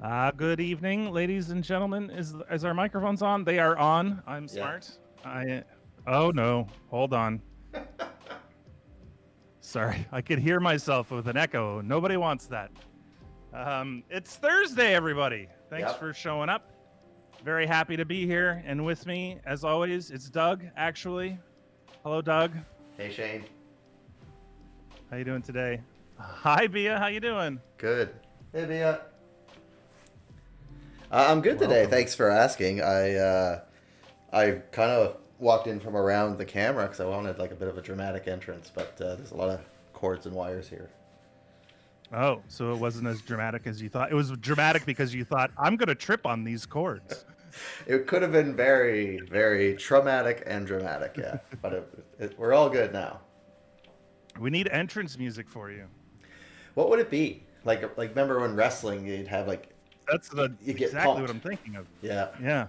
Good evening, ladies and gentlemen. Is our microphones on? They are on. I'm Yeah. smart. Oh no, hold on. Sorry, I could hear myself with an echo. Nobody wants that. It's Thursday, everybody. Thanks Yep. for showing up. Very happy to be here, and with me, as always, it's Doug. Actually, hello, Doug. Hey, Shane. How you doing today? Hi, Bia. How you doing? Good. Hey, Mia. I'm good today. Welcome. Thanks for asking. I kind of walked in from around the camera because I wanted like a bit of a dramatic entrance, but there's a lot of cords and wires here. Oh, so it wasn't as dramatic as you thought. It was dramatic because you thought I'm gonna trip on these cords. It could have been very, very traumatic and dramatic, yeah. But we're all good now. We need entrance music for you. What would it be? Like remember when wrestling you'd have like That's you get exactly what pumped. I'm thinking of. Yeah. Yeah.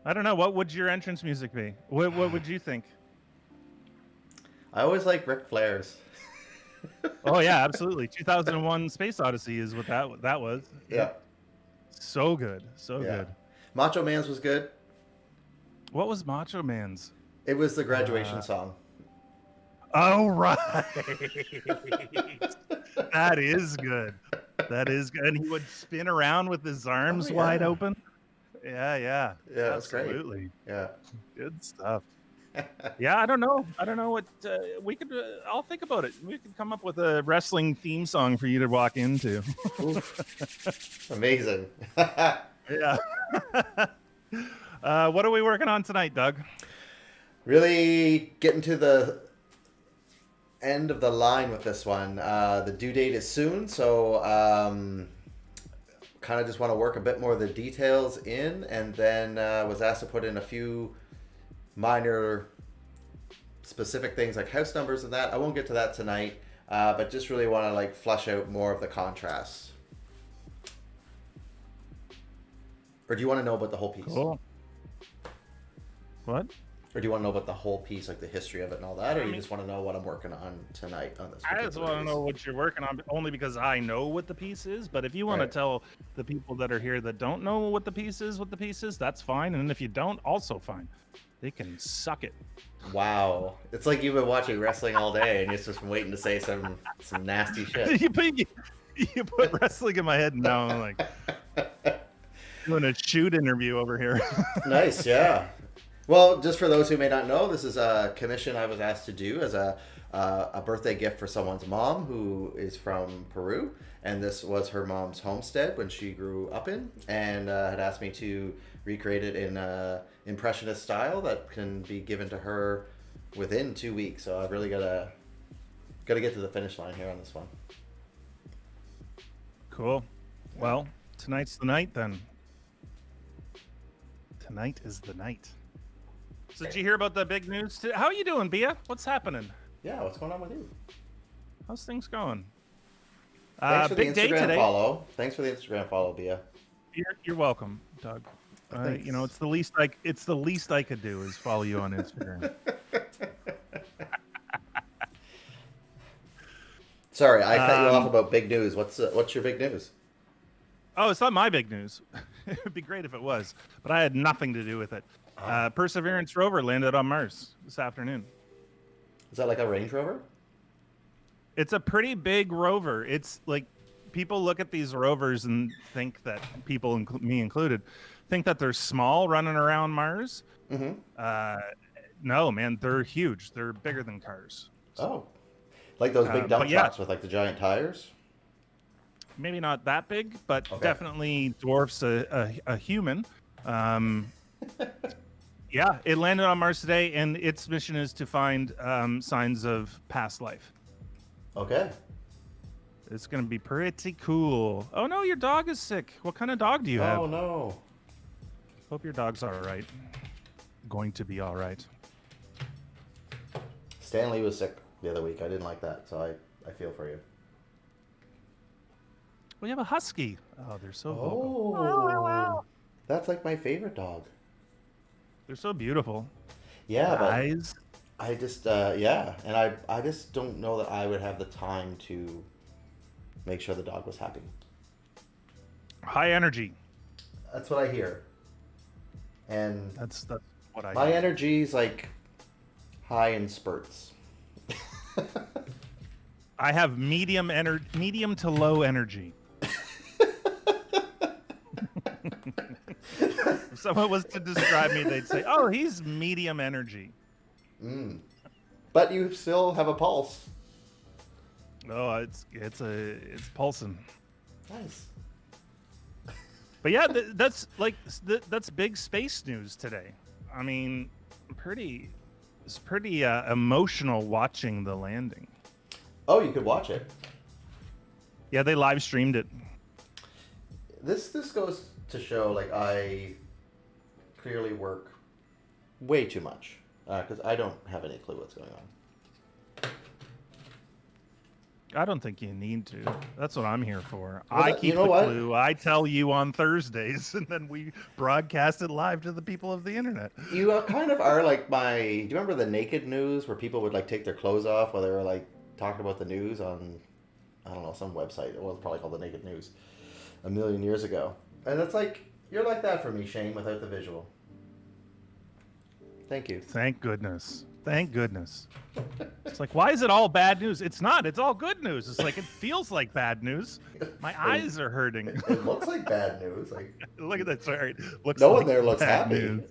I don't know. What would your entrance music be? What would you think? I always like Ric Flair's. Oh yeah, absolutely. 2001 Space Odyssey is what that was. Yeah. Yep. So good. So Yeah. good. Macho Man's was good. What was Macho Man's? It was the graduation Uh song. oh right. That is good. That is good. And he would spin around with his Oh arms wide yeah. open. Yeah, yeah. Yeah, it was great. Absolutely. Yeah. Good stuff. Yeah, I don't know. I don't know what we could. I'll think about it. We could come up with a wrestling theme song for you to walk into. Oof. Amazing. Yeah. What are we working on tonight, Doug? Really getting to the end of the line with this one. The due date is soon, so kind of just want to work a bit more of the details in, and then was asked to put in a few minor specific things like house numbers and that. I won't get to that tonight, but just really want to like flesh out more of the contrasts. Or do you want to know about the whole piece? Cool. What? Or do you want to know about the whole piece, like the history of it and all that? Or I you mean, just want to know what I'm working on tonight on this I just particular want to piece? know what you're working on, only because I know what the piece is. But if you want to Right. tell the people that are here that don't know what the piece is, that's fine. And if you don't, also fine. They can suck it. Wow. It's like you've been watching wrestling all day and you're just waiting to say some nasty shit. You put wrestling in my head, and now I'm like doing a shoot interview over here. Nice, yeah. Well, just for those who may not know, this is a commission I was asked to do as a birthday gift for someone's mom who is from Peru, and this was her mom's homestead when she grew up in, and had asked me to recreate it in impressionist style that can be given to her within 2 weeks. So I've really gotta get to the finish line here on this one. Cool. Well, tonight's the night then. Tonight is the night. So did you hear about the big news? How are you doing, Bia? What's happening? Yeah, what's going on with you? How's things going? Thanks for the Big day Instagram today. follow. Thanks for the Instagram follow, Bia. You're welcome, Doug. Thanks. You know, it's the least I could do is follow you on Instagram. Sorry, I cut you off about big news. What's your big news? Oh, it's not my big news. It would be great if it was, but I had nothing to do with it. Perseverance rover landed on Mars this afternoon. Is that like a Range Rover? It's a pretty big rover. It's like people look at these rovers and think that people, me included, think that they're small running around Mars. Mm-hmm. No, man, they're huge. They're bigger than cars. Oh, like those big dump But yeah, trucks with like the giant tires? maybe not that big, but Okay. definitely dwarfs a human. Um, yeah, it landed on Mars today, and its mission is to find signs of past life. Okay. It's going to be pretty cool. Oh no, your dog is sick. What kind of dog do you have? Oh no. Hope your dog's all right. Going to be all right. Stanley was sick the other week. I didn't like that, so I feel for you. We have a husky. Oh, they're so vocal. Oh, that's like my favorite dog. They're so beautiful. Yeah, but Eyes. I just yeah, and I just don't know that I would have the time to make sure the dog was happy. High energy. That's what I hear. And That's what I my hear. energy's like high in spurts. I have medium to low energy. If someone was to describe me, they'd say, "Oh, he's medium energy." Mm. But you still have a pulse. Oh, it's pulsing. Nice. But yeah, that's big space news today. I mean, it's pretty emotional watching the landing. Oh, you could watch it. Yeah, they live streamed it. This goes to show, like, I clearly work way too much because I don't have any clue what's going on. I don't think you need to. That's what I'm here for. Well, I that- keep you know the what? clue. I tell you on Thursdays, and then we broadcast it live to the people of the internet. You kind of are like my. Do you remember the naked news where people would like take their clothes off while they were like talking about the news on, I don't know, some website? It was probably called the Naked News a million years ago. And it's like, you're like that for me, Shane, without the visual. Thank you. Thank goodness. Thank goodness. It's like, why is it all bad news? It's not. It's all good news. It's like, it feels like bad news. My eyes are hurting. It looks like bad news. Like, Look at that. Sorry. Looks no like one there looks bad happy. news.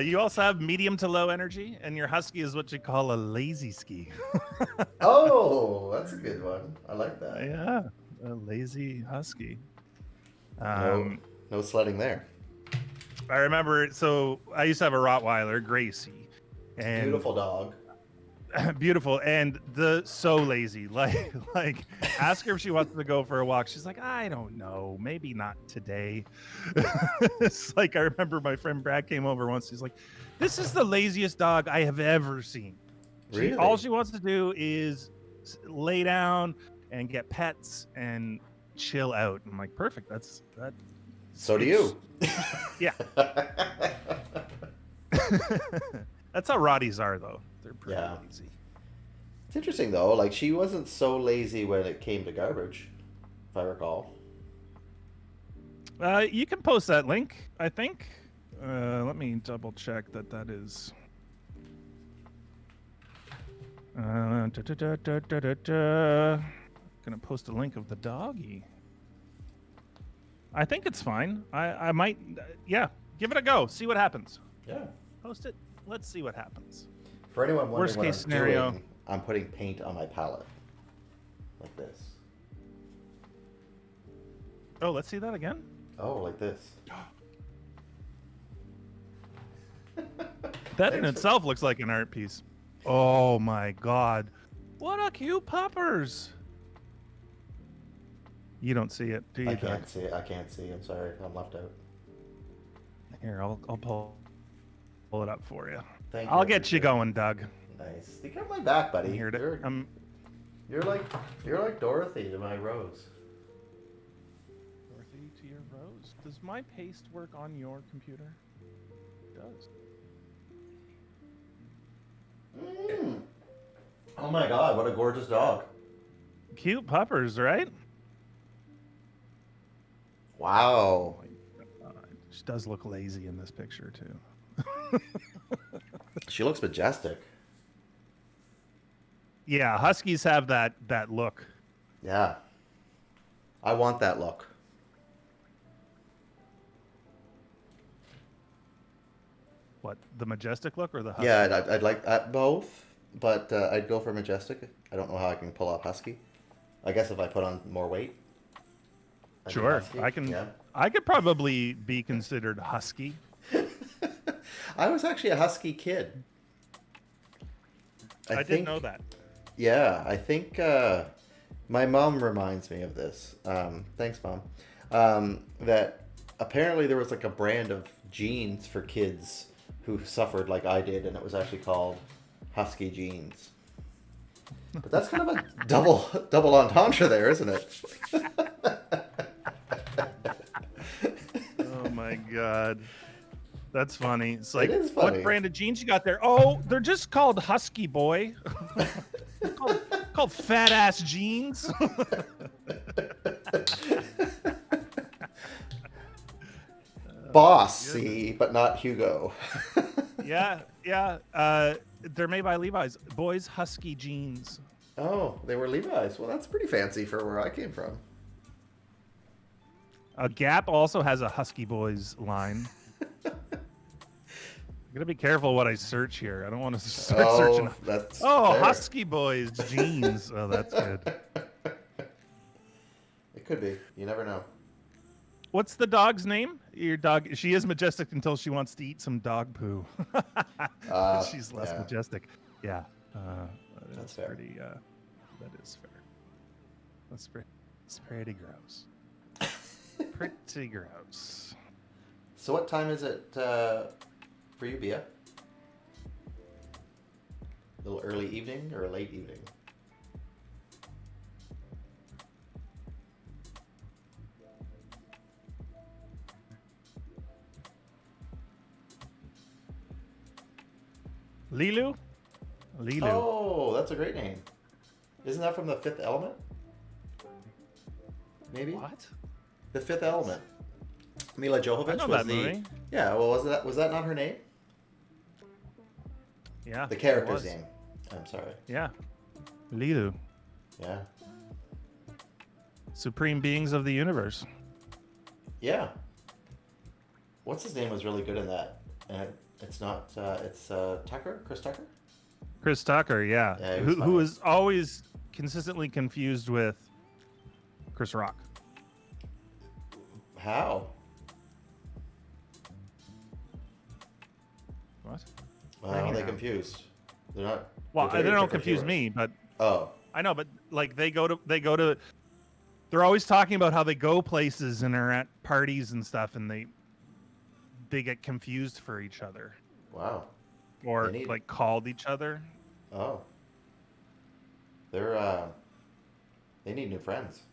You also have medium to low energy, and your husky is what you call a lazy ski. Oh, that's a good one. I like that. Yeah, a lazy husky. No sledding there. I remember. So I used to have a Rottweiler, Gracie, and Beautiful dog. beautiful, and so lazy. Like ask her if she wants to go for a walk. She's like, I don't know, maybe not today. It's like, I remember my friend Brad came over once. He's like, this is the laziest dog I have ever seen. Really? All she wants to do is lay down and get pets and chill out. I'm like, perfect. That. So do you. Yeah. That's how Rotties are, though. They're pretty Yeah. lazy. It's interesting though. Like, she wasn't so lazy when it came to garbage, if I recall. You can post that link, I think. Let me double check that is. Gonna post a link of the doggy. I think it's fine. I might, yeah. Give it a go. See what happens. Yeah. Post it. Let's see what happens. For anyone wondering Worst what case I'm scenario. doing, I'm putting paint on my palette, like this. Oh, let's see that again. Oh, like this. That in Thanks for- itself looks like an art piece. Oh my god. What a cute puppers. You don't see it, do you? I Doug? can't see it. I can't see. I'm sorry. I'm left out. Here, I'll pull it up for you. Thank you. I'll I get you appreciate it. going, Doug. Nice. You got my back, buddy. I'm here to, You're like Dorothy to my Rose. Dorothy to your rose. Does my paste work on your computer? It does. Mm. Oh my God! What a gorgeous dog. Cute puppers, right? Wow. She does look lazy in this picture too. She looks majestic. Yeah, huskies have that look. Yeah. I want that look. What, the majestic look or the husky? Yeah, I'd like both, but I'd go for majestic. I don't know how I can pull off husky. I guess if I put on more weight. I'd be Sure, husky. I can. Yeah. I could probably be considered husky. I was actually a husky kid. I didn't know that. Yeah, I think my mom reminds me of this. Thanks, Mom. That apparently there was like a brand of jeans for kids who suffered like I did, and it was actually called Husky Jeans. But that's kind of a double entendre there, isn't it? Oh my god. That's funny. It's like, is funny. what brand of jeans you got there? Oh, they're just called Husky Boy. Called fat ass jeans. Bossy, but not Hugo. Yeah. They're made by Levi's. Boys husky jeans. Oh, they were Levi's. Well, that's pretty fancy for where I came from. Gap also has a Husky Boys line. I'm gonna be careful what I search here. I don't want to start searching. That's fair. Husky Husky Boys jeans. Oh, that's good. It could be. You never know. What's the dog's name? Your dog. She is majestic until she wants to eat some dog poo. She's less majestic. Yeah. That's fair. Pretty. That is fair. That's pretty gross. Pretty gross. So what time is it for you, Bia? A little early evening or a late evening? Lilu? Oh, that's a great name. Isn't that from The Fifth Element? Maybe? What? The Fifth Element. Mila Jovovich I know was that the movie. Yeah, well was that not her name? Yeah. The character's name. I'm sorry. Yeah. Lilu. Yeah. Supreme beings of the universe. Yeah. What's his name was really good in that. And it's not it's Tucker? Chris Tucker? Chris Tucker, yeah. Who is always consistently confused with Chris Rock. How? What? How are they confused? They're not. Well, they don't confuse me, but I know, but like they go to. They're always talking about how they go places and are at parties and stuff, and they get confused for each other. Wow. Or like called each other. Oh. They're they need new friends.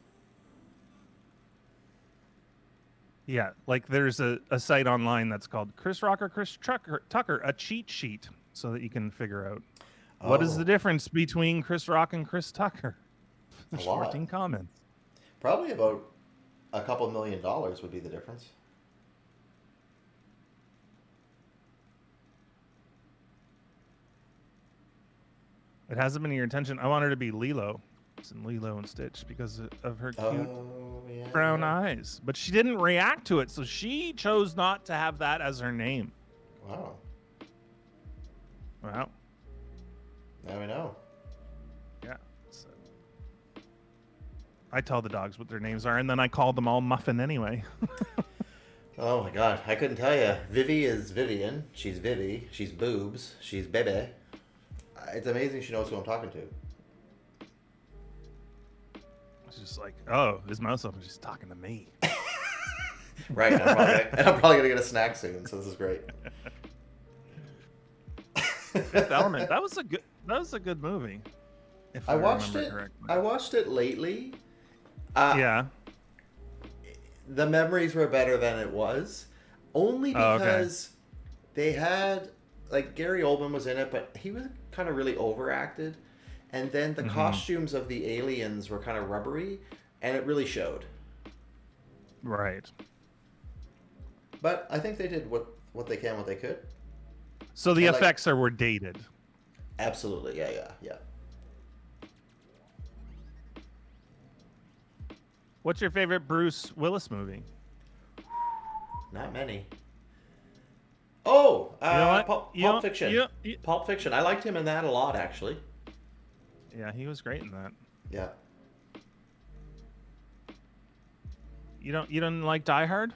Yeah, like there's a site online that's called Chris Rock or Chris Tucker, a cheat sheet, so that you can figure out what is the difference between Chris Rock and Chris Tucker. There's 14 comments. Probably about a couple $1 million would be the difference. It hasn't been your intention. I want her to be Lilo. It's in Lilo and Stitch because of her cute brown eyes. But she didn't react to it, so she chose not to have that as her name. Wow. Wow. Now we know. Yeah. So I tell the dogs what their names are, and then I call them all Muffin anyway. Oh my god, I couldn't tell you. Vivi is Vivian. She's Vivi. She's Boobs. She's Bebe. It's amazing she knows who I'm talking to. It's just like, oh, this mouse open. She's talking to me. Right. I'm probably gonna get a snack soon, so this is great. Fifth Element. That was a good movie. If I watched remember it. Correctly. I watched it lately. Yeah. The memories were better than it was, only because they had like Gary Oldman was in it, but he was kind of really overacted, and then the costumes of the aliens were kind of rubbery, and it really showed. Right. But I think they did what they can, what they could. So the effects were dated. Absolutely, yeah. What's your favorite Bruce Willis movie? Not many. Oh, you know Pulp Fiction. Pulp Fiction. I liked him in that a lot, actually. Yeah, he was great in that. Yeah. You don't like Die Hard?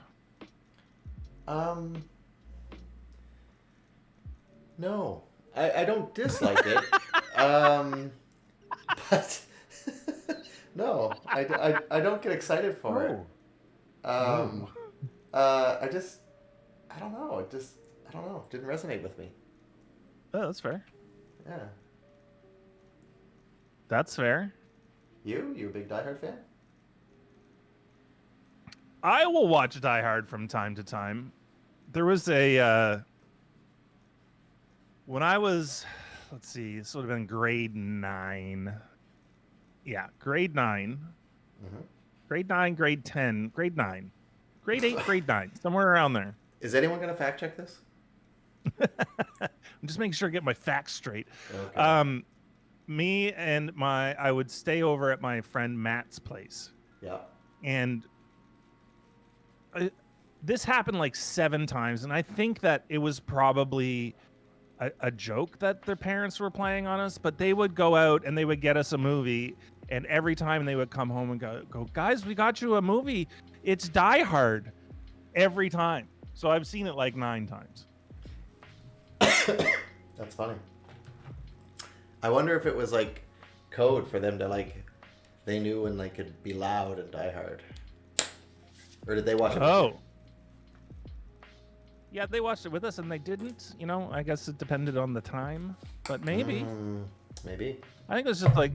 No, I don't dislike it. But no, I don't get excited for it. I don't know. I don't know. It didn't resonate with me. Oh, that's fair. Yeah. That's fair. You a big Die Hard fan? I will watch Die Hard from time to time. There was a when I was, let's see, this would have been grade 9. yeah, grade 9, Hmm. grade 9, grade 10, grade 9, grade 8, grade 9, somewhere around there. Is anyone going to fact check this? I'm just making sure I get my facts straight. Okay. Um, Me and I would stay over at my friend Matt's place, Yeah. and I, this happened like 7 times, and I think that it was probably a joke that their parents were playing on us. But they would go out and they would get us a movie, and every time they would come home and go, guys, we got you a movie. It's Die Hard every time. So I've seen it like 9 times. That's funny. I wonder if it was like code for them to like, they knew when like it'd be loud and Die Hard. Or did they watch it with you? Oh, yeah, they watched it with us, and they didn't. I guess it depended on the time, but maybe. Maybe. I think it was just like,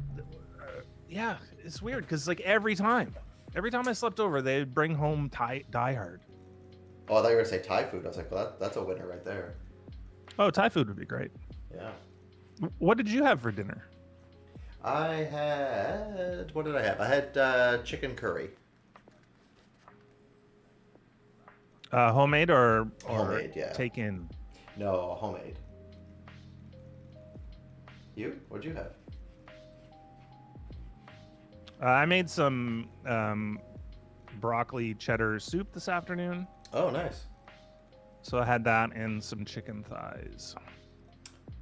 yeah, it's weird because like every time I slept over, they'd bring home Die Hard. Oh, I thought you were gonna say Thai food. I was like, well, that's a winner right there. Oh, Thai food would be great. Yeah. What did you have for dinner? I had, what did I have? I had chicken curry. Homemade or Homemade, yeah. take in? No, homemade. You? What'd you have? I made some broccoli cheddar soup this afternoon, Oh, nice. so I had that and some chicken thighs.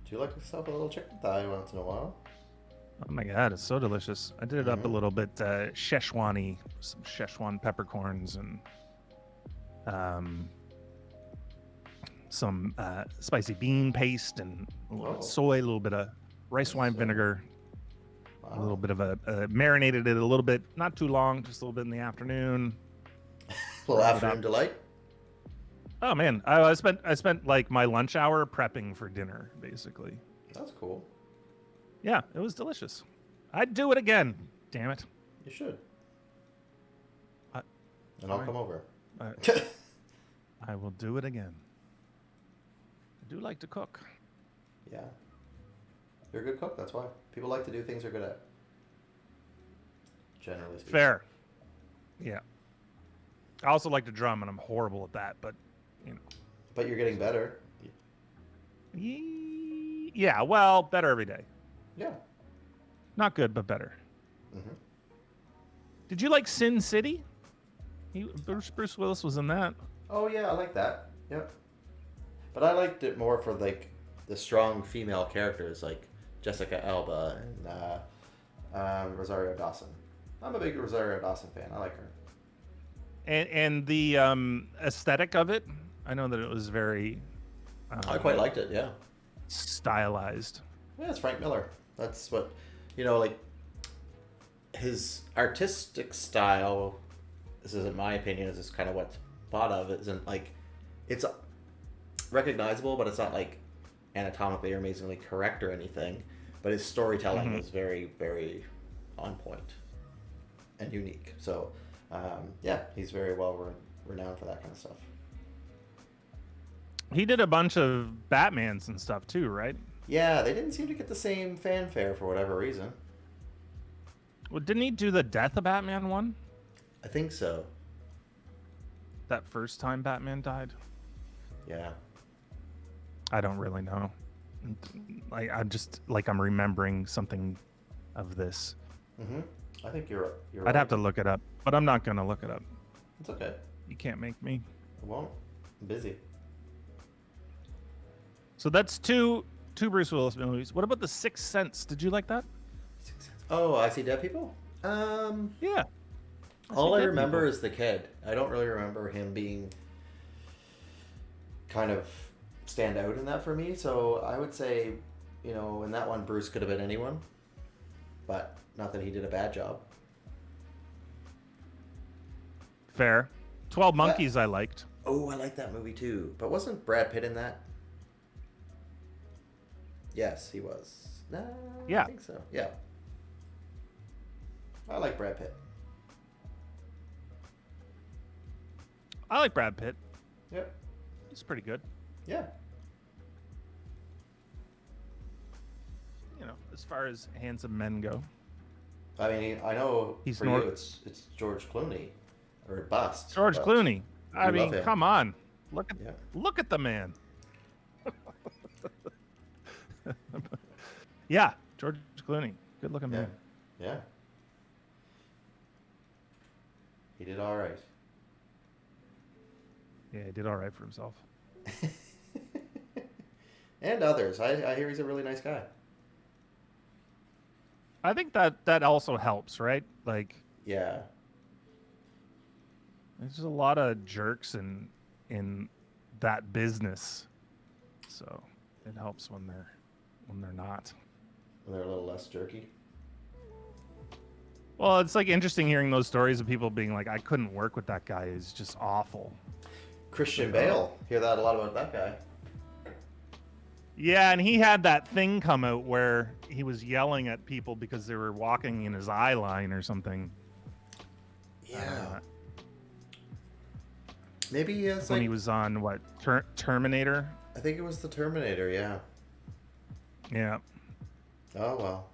Do you like yourself a little chicken thigh once in a while? Oh my god, it's so delicious! I did it up a little bit Szechuan-y, some Szechuan peppercorns and some spicy bean paste and a little bit of soy, a little bit of rice wine vinegar, a little bit of a marinated it a little bit, not too long, just a little bit in the afternoon. A little afternoon delight. Oh man, I spent like my lunch hour prepping for dinner, basically. That's cool. Yeah, it was delicious. I'd do it again. Damn it. You should. I- And I'll fine. come over. I will do it again. I do like to cook. Yeah. You're a good cook, that's why. People like to do things they're good at. Generally speaking. Fair. Yeah. I also like to drum, and I'm horrible at that, but But you're getting better. yeah, well, better every day. Yeah. Not good, but better. Mm-hmm. Did you like Sin City? Bruce Willis was in that. Oh yeah, I like that. Yep. But I liked it more for like the strong female characters like Jessica Alba and Rosario Dawson. I'm a big Rosario Dawson fan. I like her. And the aesthetic of it, I know that it was very I quite liked it. Yeah. stylized. Yeah, it's Frank Miller. That's what, like his artistic style. This isn't my opinion. This is kind of what's thought of. It isn't like it's recognizable, but it's not like anatomically or amazingly correct or anything. But his storytelling is very, very on point and unique. So, yeah, he's very well renowned for that kind of stuff. He did a bunch of Batmans and stuff too, right? Yeah, they didn't seem to get the same fanfare for whatever reason. Well, didn't he do the Death of Batman one? I think so. That first time Batman died? Yeah. I don't really know. I'm just like I'm remembering something of this. Mm-hmm. I think you're I'd right. have to look it up, but I'm not gonna look it up. It's okay. You can't make me. I won't. I'm busy. So that's two Bruce Willis movies. What about The Sixth Sense? Did you like that? Oh, I See Dead People? Yeah. All I remember is the kid. I don't really remember him being kind of stand out in that for me. So I would say, in that one, Bruce could have been anyone. But not that he did a bad job. Fair. 12 Monkeys I liked. Oh, I like that movie too. But wasn't Brad Pitt in that? Yes, he was. Yeah. I think so. Yeah. I like Brad Pitt. I like Brad Pitt. Yep. He's pretty good. Yeah. As far as handsome men go. I mean, I know He's for you it's George Clooney, or bust, George but Clooney. I you love mean, him. come on. Look at Yeah, look at the man. Yeah, George Clooney. Good looking yeah, man. yeah. He did all right. Yeah, he did all right for himself. And others. I hear he's a really nice guy. I think that also helps, right? Like Yeah. there's just a lot of jerks in that business. So it helps when they're not. They're a little less jerky. Well, it's like interesting hearing those stories of people being like, I couldn't work with that guy. He's just awful. Christian Like, oh. Bale. Hear that a lot about that guy. Yeah, and he had that thing come out where he was yelling at people because they were walking in his eye line or something. Yeah. Maybe it's When like, he was on what Terminator. I think it was the Terminator. Yeah. Yeah, Oh well.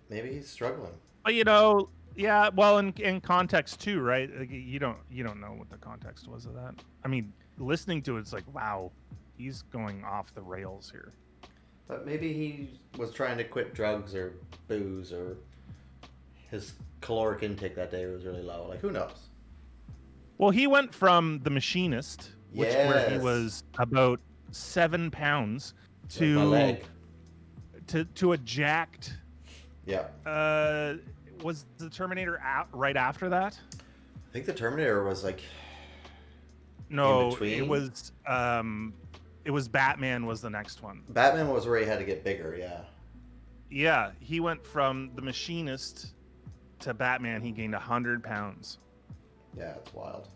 Maybe he's struggling. but yeah. Well, in context too, right? Like, you don't know what the context was of that. I mean, listening to it's like, wow, he's going off the rails here. But maybe he was trying to quit drugs or booze, or his caloric intake that day was really low. Like, who knows? Well, he went from The Machinist, where he Yes. was about 7 pounds, Like my to leg. to a jacked. Yeah. Was the Terminator out right after that? I think the Terminator was like No, between? it was Batman was the next one. Batman was where he had to get bigger. Yeah. Yeah, he went from The Machinist to Batman. He gained 100 pounds. Yeah, it's wild.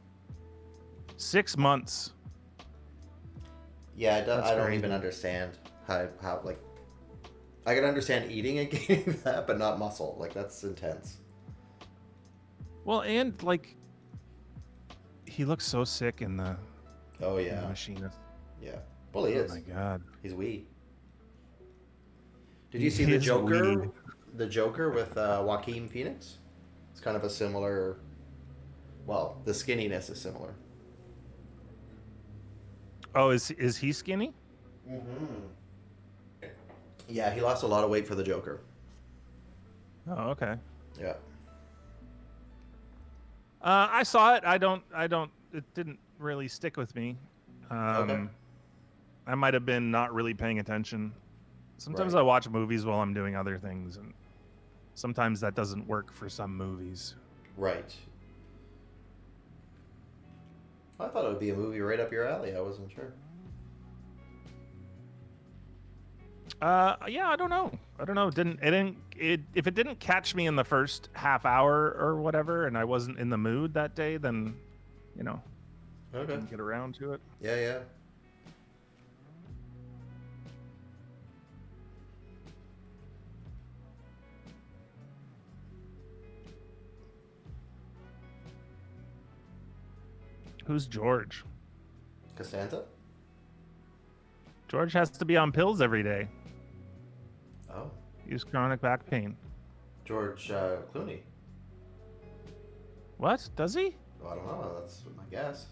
6 months. Yeah, That's I don't crazy. even understand how like I can understand eating and gaining that, but not muscle. Like that's intense. Well, and like he looks so sick in the Oh in yeah, The Machinist. yeah. Well, he Oh is. my god. He's wee. Did you see He the is Joker? wee. The Joker with Joaquin Phoenix. It's kind of a similar. Well, the skinniness is similar. Oh, is he skinny? Mm-hmm. Yeah, he lost a lot of weight for the Joker. Oh, okay. Yeah. I saw it. I don't. It didn't really stick with me. Okay. I might have been not really paying attention. Sometimes Right. I watch movies while I'm doing other things, and sometimes that doesn't work for some movies. Right. I thought it would be a movie right up your alley. I wasn't sure. Yeah, I don't know. If it didn't catch me in the first half hour or whatever, and I wasn't in the mood that day, then, I Okay. didn't get around to it. Yeah, yeah. Who's George? Costanza? George has to be on pills every day. Oh. He has chronic back pain. George Clooney. What? Does he? Well, I don't know. That's my guess.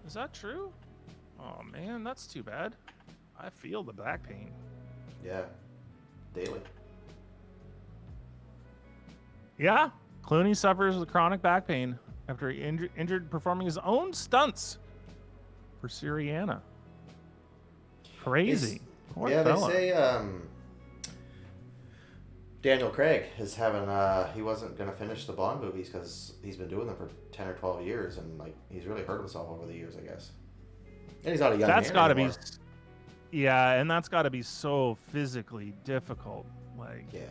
Is that true? Oh man, that's too bad. I feel the back pain. Yeah. Daily. Yeah, Clooney suffers with chronic back pain after he injured performing his own stunts for Syriana. Crazy. Poor Yeah, fella. they say Daniel Craig is having he wasn't gonna finish the Bond movies because he's been doing them for 10 or 12 years, and like he's really hurt himself over the years, I guess. And he's not a young That's man got to anymore. be, yeah, and that's got to be so physically difficult. Like, Yeah.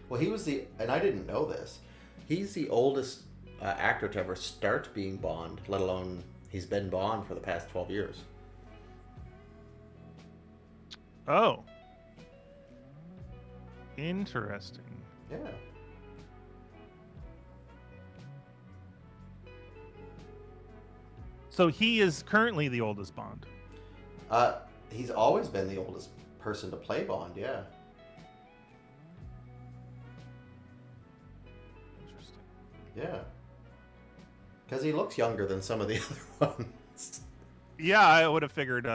Well, he was and I didn't know this. He's the oldest actor to ever start being Bond, let alone he's been Bond for the past 12 years. oh, interesting. Yeah. So he is currently the oldest Bond. He's always been the oldest person to play Bond, yeah. Yeah. Because he looks younger than some of the other ones. Yeah, I would have figured.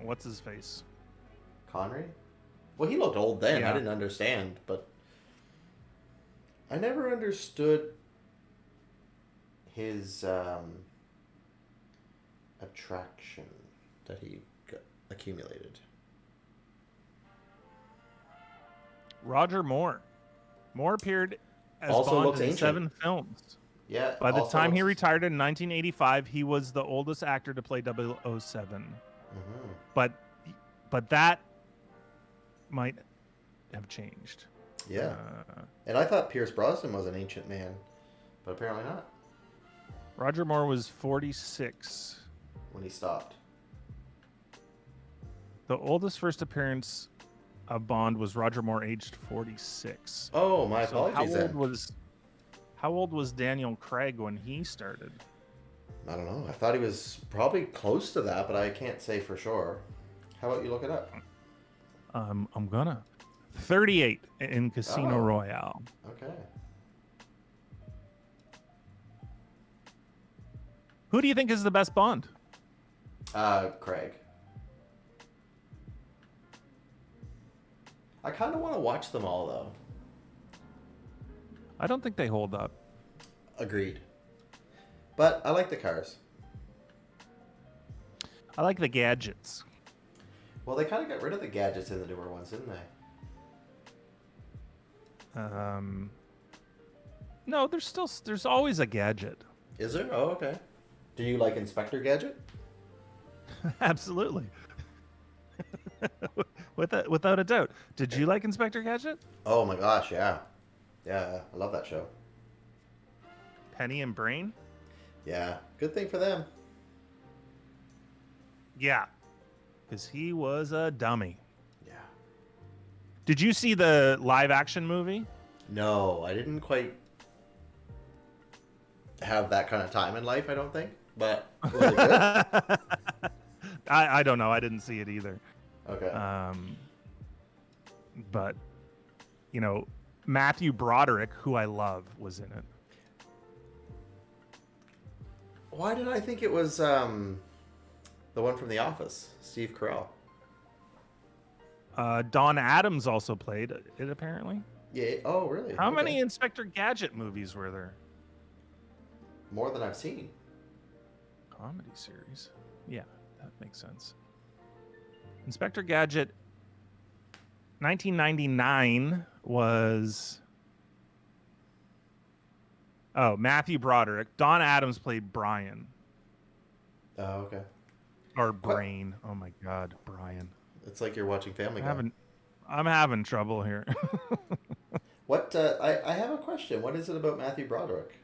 What's his face? Connery? Well, he looked old then. I Yeah. didn't understand, but I never understood his attraction that he accumulated. Roger Moore. Moore appeared as Also Bond looks in ancient. 7 films. Yeah. By the also time he looks- retired in 1985, he was the oldest actor to play 007. Mhm. But that might have changed. Yeah. And I thought Pierce Brosnan was an ancient man, but apparently not Roger Moore was 46. when he stopped. The oldest first appearance of Bond was Roger Moore, aged 46. Oh, my So apologies then. how old was Daniel Craig when he started? I don't know. I thought he was probably close to that, but I can't say for sure. How about you look it up? I'm gonna 38 in Casino Oh. Royale. Okay. Who do you think is the best Bond? Craig. I kind of want to watch them all, though. I don't think they hold up. Agreed. But I like the cars. I like the gadgets. Well, they kind of got rid of the gadgets in the newer ones, didn't they? No, there's always a gadget. Is there? Oh, okay. Do you like Inspector Gadget? Absolutely. Without a doubt. Did you like Inspector Gadget? Oh my gosh, yeah. Yeah, I love that show. Penny and Brain? Yeah, good thing for them. Yeah. Because he was a dummy. Yeah. Did you see the live action movie? No, I didn't quite have that kind of time in life, I don't think. But was it good? I don't know. I didn't see it either. Okay. But, you know, Matthew Broderick, who I love, was in it. Why did I think it was the one from The Office, Steve Carell? Don Adams also played it, apparently. Yeah. Oh, really? How Okay. many Inspector Gadget movies were there? More than I've seen. Comedy series. Yeah, that makes sense. Inspector Gadget 1999 was Matthew Broderick. Don Adams played Brian. Oh, okay. Or Brain. Oh my god, Brian. It's like you're watching Family Guy. I'm having trouble here. What? I have a question. What is it about Matthew Broderick?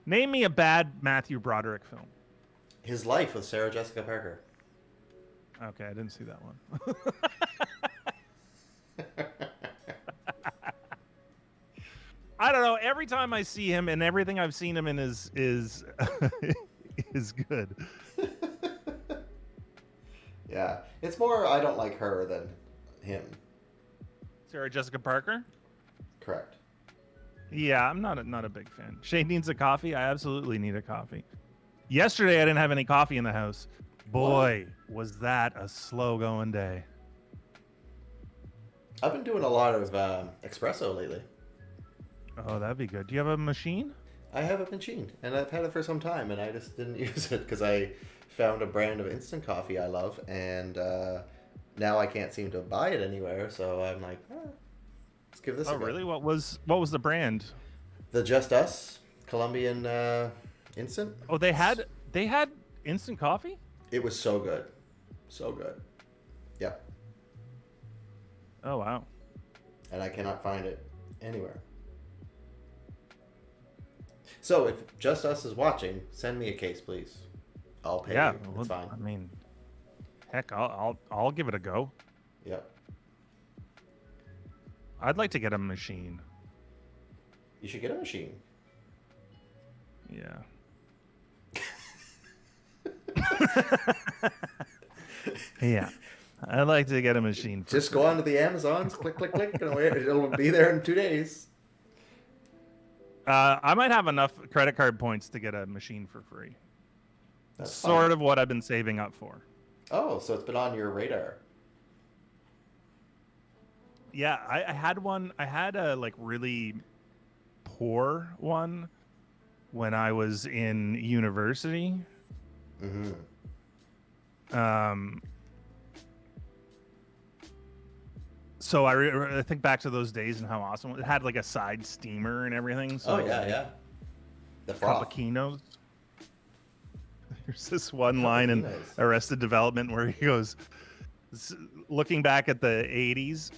Name me a bad Matthew Broderick film. His Life with Sarah Jessica Parker. Okay, I didn't see that one. I don't know. Every time I see him, and everything I've seen him in is is good. Yeah, it's more I don't like her than him. Sarah Jessica Parker. Correct. Yeah, I'm not a big fan. Shane needs a coffee. I absolutely need a coffee. Yesterday, I didn't have any coffee in the house. Boy, was that a slow going day. I've been doing a lot of espresso lately. Oh, that'd be good. Do you have a machine? I have a machine, and I've had it for some time, and I just didn't use it because I found a brand of instant coffee I love, and now I can't seem to buy it anywhere. So I'm like, let's give this a go. Really? What was the brand? The Just Us Colombian instant. Oh, they had instant coffee? It was so good, so good. Yeah, Oh, wow. and I cannot find it anywhere. So if Just Us is watching, send me a case, please. I'll pay Yeah, you. well, It's fine. I mean, heck, I'll give it a go. Yep. I'd like to get a machine. You should get a machine. Yeah. Yeah. I'd like to get a machine for Just go free. onto the Amazons, click, click, click, and it'll be there in 2 days. I might have enough credit card points to get a machine for free. That's Sort fine. of what I've been saving up for. Oh, so it's been on your radar. Yeah, I had one. I had a like really poor one when I was in university. Mm-hmm. Um, so I think back to those days and how awesome it had like a side steamer and everything. So Oh yeah, yeah. The froth. cappuccinos. There's this one line in Cappuccinos. Arrested Development where he goes, looking back at the 80s,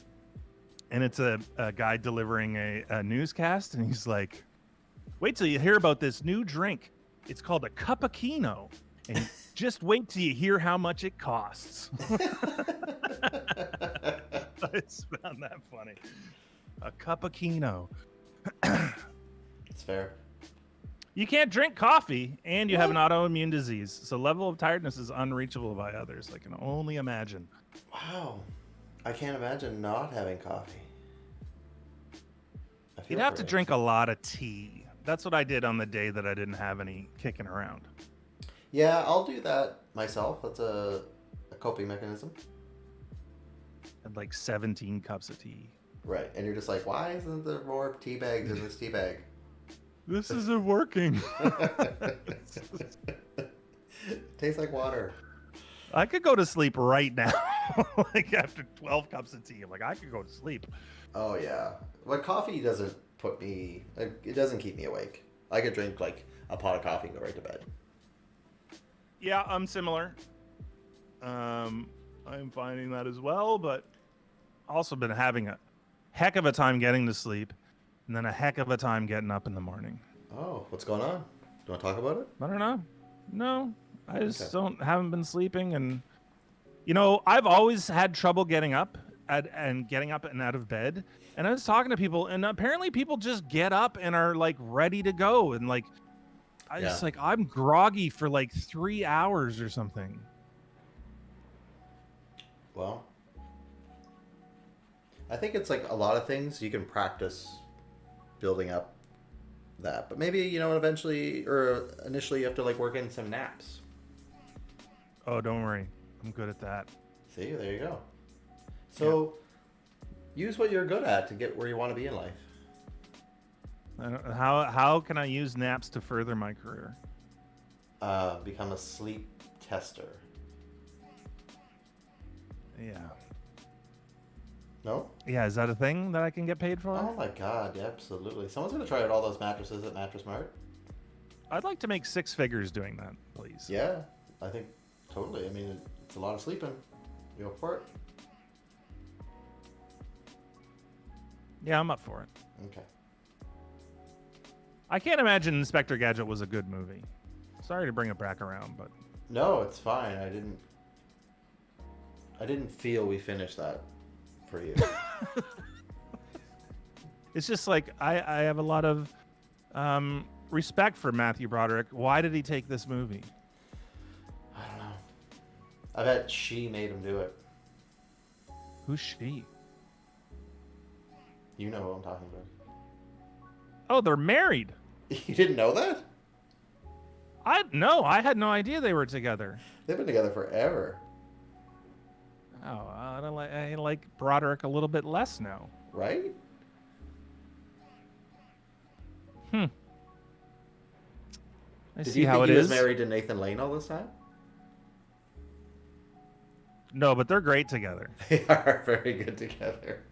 and it's a guy delivering a newscast, and he's like, wait till you hear about this new drink. It's called a cappuccino. And just wait till you hear how much it costs. I just found that funny. A cappuccino. It's fair. You can't drink coffee, and you have an autoimmune disease. So level of tiredness is unreachable by others. I can only imagine. Wow. I can't imagine not having coffee. You'd have to drink a lot of tea. That's what I did on the day that I didn't have any kicking around. Yeah, I'll do that myself. That's a coping mechanism. Had like 17 cups of tea. Right. And you're just like, why isn't there more tea bags in this tea bag? This isn't working. Tastes like water. I could go to sleep right now. Like after 12 cups of tea. I'm like, I could go to sleep. Oh, yeah. But coffee doesn't put me... It doesn't keep me awake. I could drink, like, a pot of coffee and go right to bed. Yeah, I'm similar. I'm finding that as well, but also been having a heck of a time getting to sleep and then a heck of a time getting up in the morning. Oh, what's going on? Do you want to talk about it? I don't know. No, I just Okay. haven't been sleeping. And, you know, I've always had trouble getting up and getting up and out of bed. And I was talking to people, and apparently people just get up and are like ready to go. And like, it's like I'm groggy for like 3 hours or something. Well, I think it's like a lot of things you can practice building up that. But maybe, you know, eventually or initially you have to like work in some naps. Oh, don't worry. I'm good at that. See, there you go. So use what you're good at to get where you want to be in life. How can I use naps to further my career? Become a sleep tester. Yeah. No? Yeah, is that a thing that I can get paid for? Oh my god, yeah, absolutely. Someone's gonna try out all those mattresses at Mattress Mart. I'd like to make 6 figures doing that, please. Yeah, I think totally. I mean, it's a lot of sleeping. You up for it? Yeah, I'm up for it. Okay. I can't imagine Inspector Gadget was a good movie. Sorry to bring it back around, but No, it's fine. I didn't feel we finished that for you. it's just like I have a lot of respect for Matthew Broderick. Why did he take this movie? I don't know. I bet she made him do it. Who's she? You know who I'm talking about. Oh, they're married. You didn't know that? I had no idea they were together. They've been together forever. Oh, I like Broderick a little bit less now. Right? I Did see you how think it he was is. married to Nathan Lane all this time? No, but they're great together. They are very good together.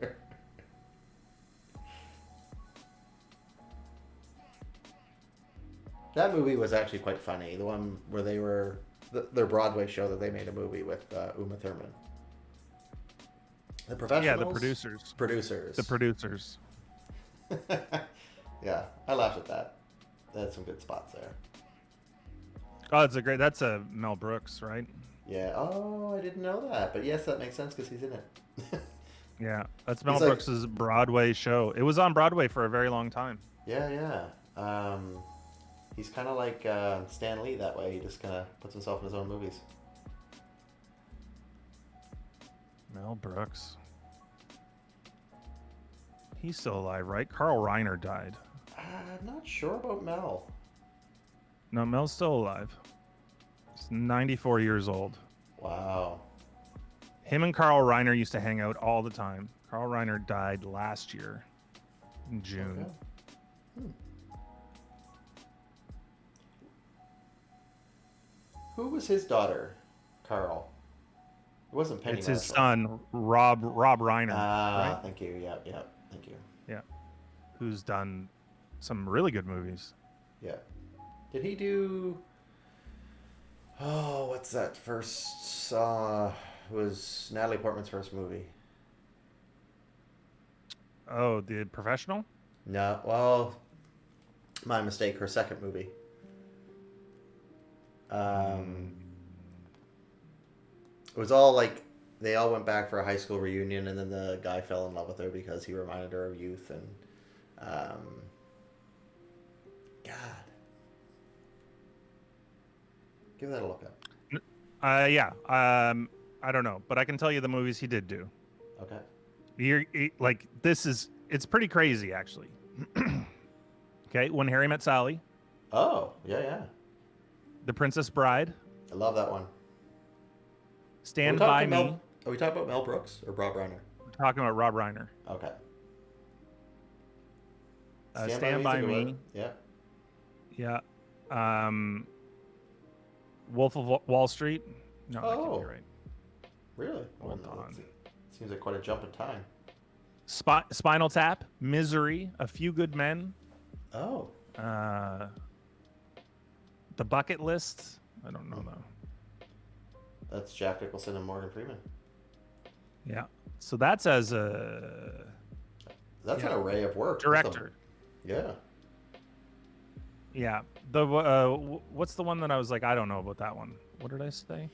That movie was actually quite funny. The one where they were... their Broadway show that they made a movie with Uma Thurman. The Professionals? Yeah, the producers. Producers. The producers. Yeah, I laughed at that. They had some good spots there. Oh, that's a Mel Brooks, right? Yeah. Oh, I didn't know that. But yes, that makes sense because he's in it. Yeah, that's Mel He's like- Brooks's Broadway show. It was on Broadway for a very long time. Yeah. He's kind of like Stan Lee that way. He just kind of puts himself in his own movies. Mel Brooks. He's still alive, right? Carl Reiner died. I'm not sure about Mel. No, Mel's still alive. He's 94 years old. Wow. Him and Carl Reiner used to hang out all the time. Carl Reiner died last year in June. Okay. Who was his daughter, Carl? It wasn't Penny It's Marshall. his son, Rob Reiner. Ah, right? thank you. Yep, thank you. Yeah. Who's done some really good movies. Yeah. Did he do... Oh, what's that first... was Natalie Portman's first movie? Oh, The Professional? No, well... My mistake, her second movie. It was all like... They all went back for a high school reunion, and then the guy fell in love with her because he reminded her of youth, and... God. Give that a look up. Yeah. I don't know, but I can tell you the movies he did do. Okay. It's pretty crazy, actually. Okay, When Harry Met Sally. Oh, yeah. The Princess Bride. I love that one. Stand By Me. Are we talking about Mel Brooks or Rob Reiner? We're talking about Rob Reiner. Okay. Stand By Me. One. Yeah. Yeah. Wolf of Wall Street. No, that can't be right. Really? Hold on. Seems like quite a jump in time. Spinal Tap. Misery. A Few Good Men. Oh. The Bucket List. I don't know though. That's Jack Nicholson and Morgan Freeman. Yeah. So that's as a... That's an array of work. Director. Yeah. Yeah. The what's the one that I was like, I don't know about that one. What did I say?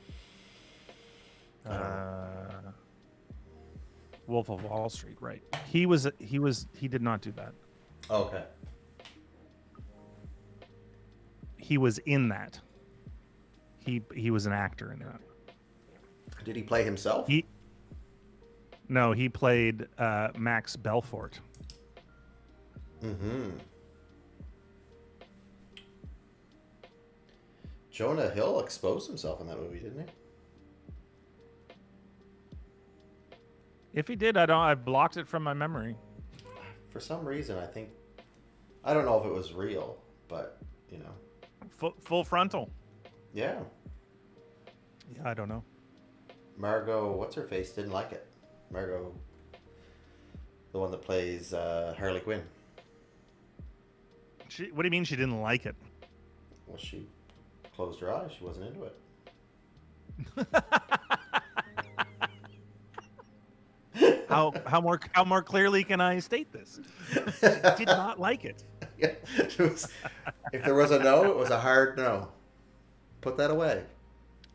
Wolf of Wall Street, right. He did not do that. Okay. He was in that. He was an actor in that. Did he play himself? No, he played Max Belfort. Mm-hmm. Jonah Hill exposed himself in that movie, didn't he? If he did, I've blocked it from my memory. For some reason, I don't know if it was real, but you know. Full frontal. Yeah. Yeah, I don't know. Margot, what's her face, didn't like it. Margot, the one that plays Harley Quinn. What do you mean she didn't like it? Well, she closed her eyes. She wasn't into it. How more clearly can I state this? She did not like it. Yeah, if there was a no, it was a hard no. Put that away.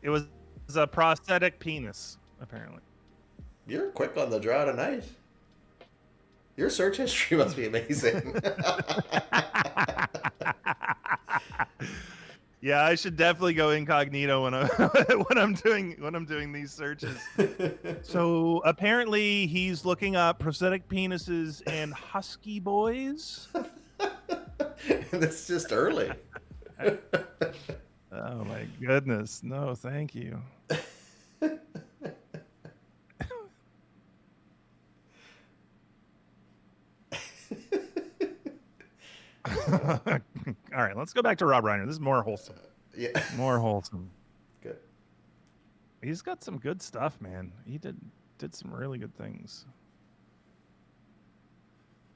It was a prosthetic penis, apparently. You're quick on the draw tonight. Your search history must be amazing. Yeah, I should definitely go incognito when I'm doing these searches. So apparently he's looking up prosthetic penises and husky boys. That's just early. Oh my goodness. No, thank you. All right, let's go back to Rob Reiner. This is more wholesome. Yeah. More wholesome. Good. He's got some good stuff, man. He did some really good things.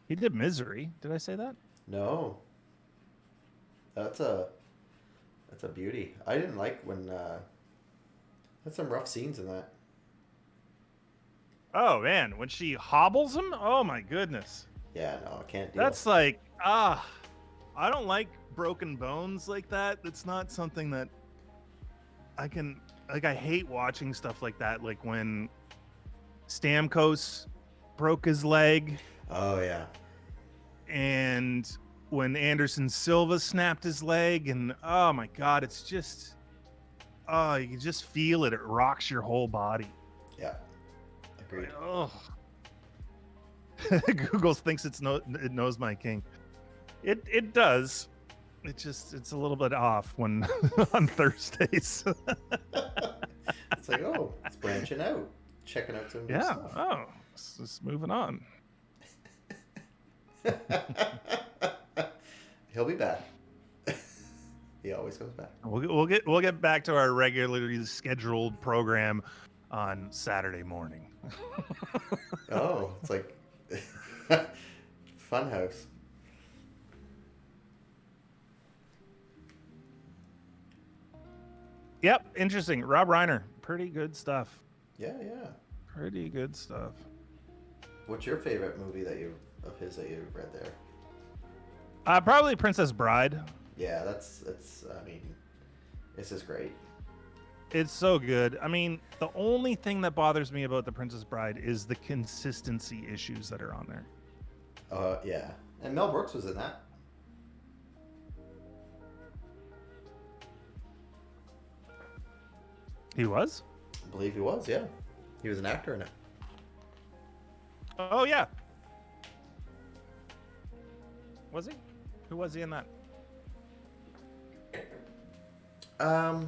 He did Misery. Did I say that? No. That's a beauty. I didn't like when had some rough scenes in that. Oh man, when she hobbles him? Oh my goodness. Yeah, no, I can't deal. That's like, I don't like broken bones like that. It's not something that I can, like, I hate watching stuff like that. Like when Stamkos broke his leg. Oh, yeah. And when Anderson Silva snapped his leg, and oh my God, it's just, you can just feel it. It rocks your whole body. Yeah. Agreed. Oh. Google thinks it knows my king. It does. It's a little bit off when on Thursdays. It's like, oh, it's branching out, checking out some new Yeah. stuff. Oh, it's moving on. He'll be back. He always comes back. We'll get back to our regularly scheduled program on Saturday morning. Oh, it's like Funhouse. Yep, interesting. Rob Reiner, pretty good stuff. Yeah, yeah. Pretty good stuff. What's your favorite movie of his that you've read there? Probably Princess Bride. Yeah, that's. I mean, it's just great. It's so good. I mean, the only thing that bothers me about The Princess Bride is the consistency issues that are on there. Yeah, and Mel Brooks was in that. He was? I believe he was. Yeah, he was an actor in it. Oh, yeah. Was he? Who was he in that?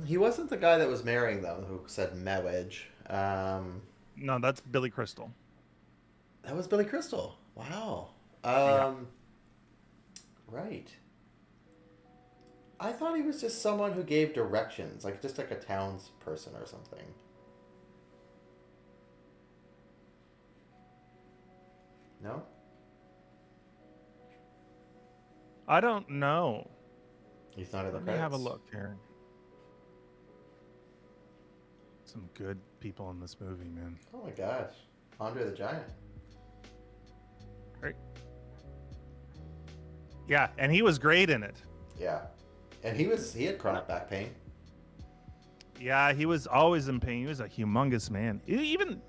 He wasn't the guy that was marrying them who said marriage. No, that's Billy Crystal. That was Billy Crystal. Wow. Yeah. Right. I thought he was just someone who gave directions, like just like a townsperson or something. No? I don't know. He's not in the Let me credits. have a look here. Some good people in this movie, man. Oh my gosh. Andre the Giant. Great. Yeah, and he was great in it. Yeah. And he had chronic back pain. Yeah, he was always in pain. He was a humongous man. Even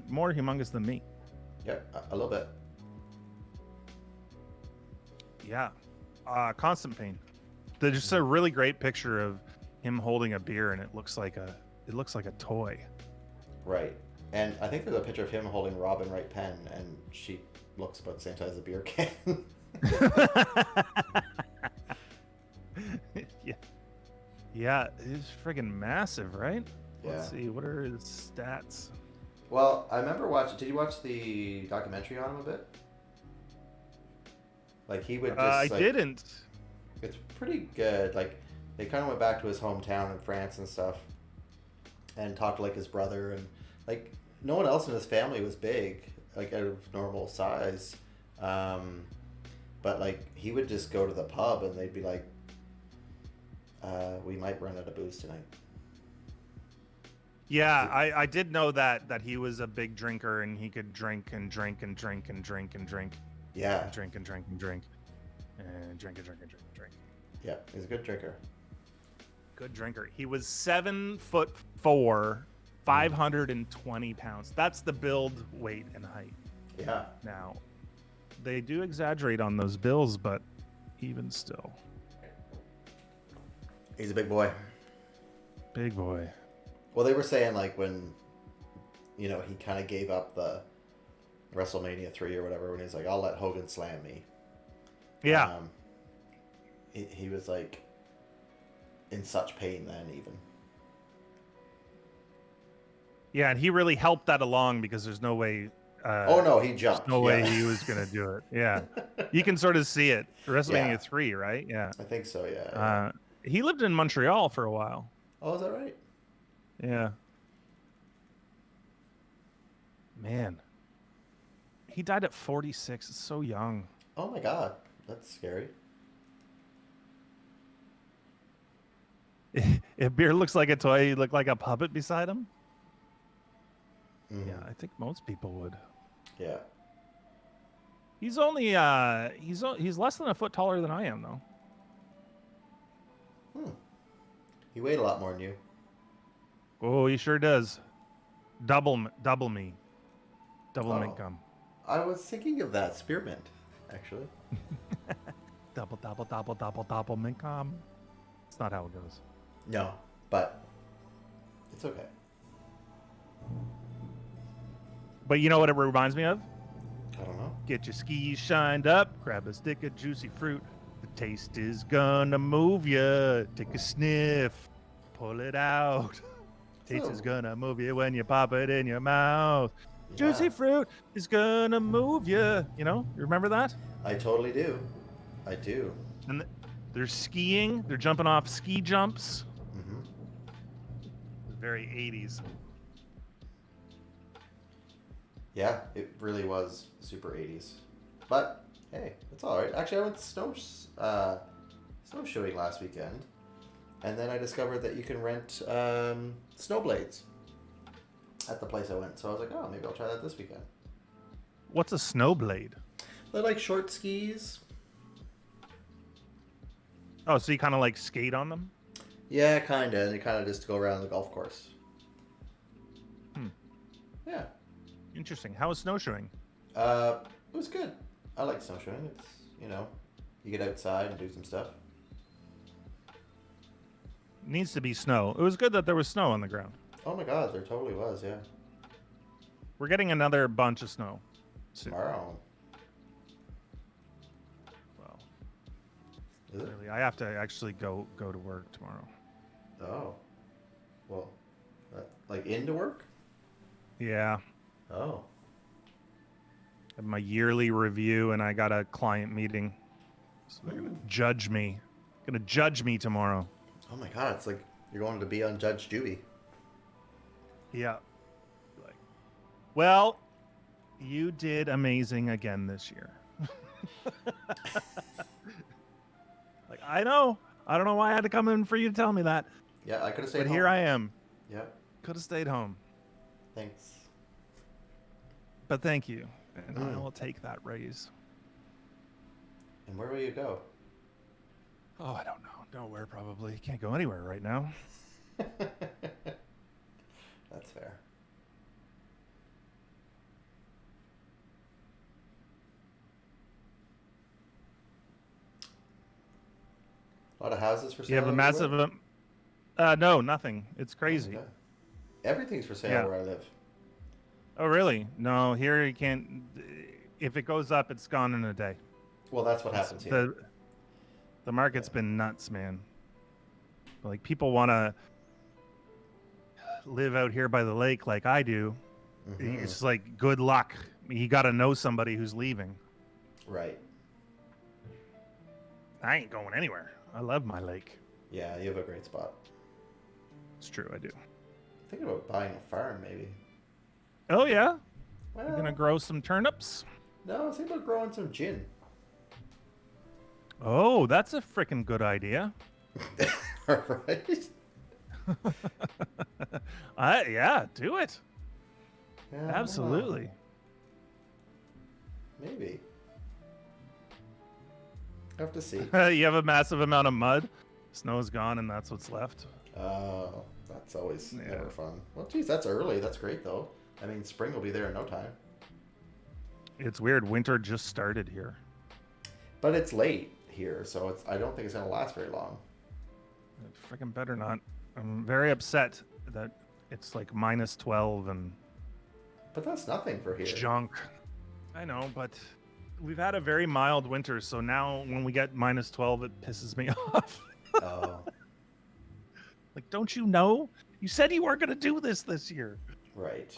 more humongous than me. Yeah, a little bit. Yeah. Constant pain. There's just a really great picture of him holding a beer, and it looks like a toy. Right. And I think there's a picture of him holding Robin Wright pen, and she looks about the same size as a beer can. Yeah. Yeah, he's friggin' massive, right? Yeah. Let's see, what are his stats? Well, I remember watching. Did you watch the documentary on him a bit? Like he would just. I like, didn't. It's pretty good. Like they kind of went back to his hometown in France and stuff, and talked to like his brother, and like no one else in his family was big, like out of normal size. But like he would just go to the pub, and they'd be like, "We might run out of booze tonight." Yeah, I did know that he was a big drinker, and he could drink and drink and drink and drink and drink. Yeah. And drink and drink and drink. And drink and drink and drink and drink. Yeah, he's a good drinker. Good drinker. He was 7'4", 520 pounds. That's the build, weight, and height. Yeah. Now, they do exaggerate on those bills, but even still. He's a big boy. Big boy. Well, they were saying like when, he kind of gave up the WrestleMania 3 or whatever, when he's like, "I'll let Hogan slam me." Yeah. He was like in such pain then, even. Yeah, and he really helped that along because there's no way. Oh no, he jumped. No way he was gonna do it. Yeah, you can sort of see it. WrestleMania 3, right? Yeah. I think so. Yeah. He lived in Montreal for a while. Oh, is that right? Yeah. Man. He died at 46. It's so young. Oh my God, that's scary. If beer looks like a toy, you look like a puppet beside him. Mm-hmm. Yeah, I think most people would. Yeah. He's only he's less than a foot taller than I am, though. He weighed a lot more than you. Oh, he sure does. Double me. Double Minkum. I was thinking of that spearmint, actually. Double Minkum. It's not how it goes. No, but it's okay. But you know what it reminds me of? I don't know. Get your skis shined up, grab a stick of juicy fruit. The taste is gonna move ya. Take a sniff, pull it out. Taste is So, gonna move you when you pop it in your mouth. yeah, Juicy fruit is gonna move you. You know, you remember that? I totally do. I do. And they're skiing. They're jumping off ski jumps. Hmm. Very 80s. Yeah, it really was super 80s. But hey, it's all right. Actually, I went snowshoeing last weekend, and then I discovered that you can rent snowblades at the place I went. So I was like, oh, maybe I'll try that this weekend. What's a snowblade? They're like short skis. Oh, so you kind of like skate on them? Yeah, kind of. And you kind of just go around the golf course. Hmm. Yeah. Interesting. How was snowshoeing? It was good. I like snowshoeing. It's, you get outside and do some stuff. Needs to be snow. It was good that there was snow on the ground. Oh my god, there totally was, yeah. We're getting another bunch of snow soon. Tomorrow. Well, Is it? really, I have to actually go to work tomorrow. Oh. Well, like into work? Yeah, Oh. I have my yearly review, and I got a client meeting. So they're gonna judge me. Gonna judge me tomorrow. Oh my god, it's like you're going to be on Judge Judy. Yeah. Like, well, you did amazing again this year. Like, I know. I don't know why I had to come in for you to tell me that. Yeah, I could have stayed But home. here I am. Yep. Could have stayed home. Thanks. But thank you. And I will take that raise. And where will you go? Oh, I don't know. Nowhere, probably. Can't go anywhere right now. That's fair. A lot of houses for sale. You have a massive... no, nothing. It's crazy. Okay. Everything's for sale Yeah. where I live. Oh, really? No, here you can't... If it goes up, it's gone in a day. Well, that's what happens here. The market's been nuts, man. Like, people want to live out here by the lake like I do. Mhm. It's like, good luck. You got to know somebody who's leaving. Right. I ain't going anywhere. I love my lake. Yeah, you have a great spot. It's true, I do. Thinking about buying a farm, maybe. Oh, yeah? Well, You're going to grow some turnips? no, I was thinking about growing some gin. Oh, that's a freaking good idea. Right? Yeah, do it. Yeah, I don't know. Absolutely. Maybe. Have to see. You have a massive amount of mud. Snow's gone, and that's what's left. Oh, that's always Yeah. never fun. Well, geez, that's early. That's great, though. I mean, spring will be there in no time. It's weird. Winter just started here. But it's late here, so I don't think it's going to last very long. It freaking better not. I'm very upset that it's like minus 12 and But that's nothing for here. junk. I know, but we've had a very mild winter, so now when we get minus 12, it pisses me off. Oh, Like, don't you know? You said you weren't going to do this year. right.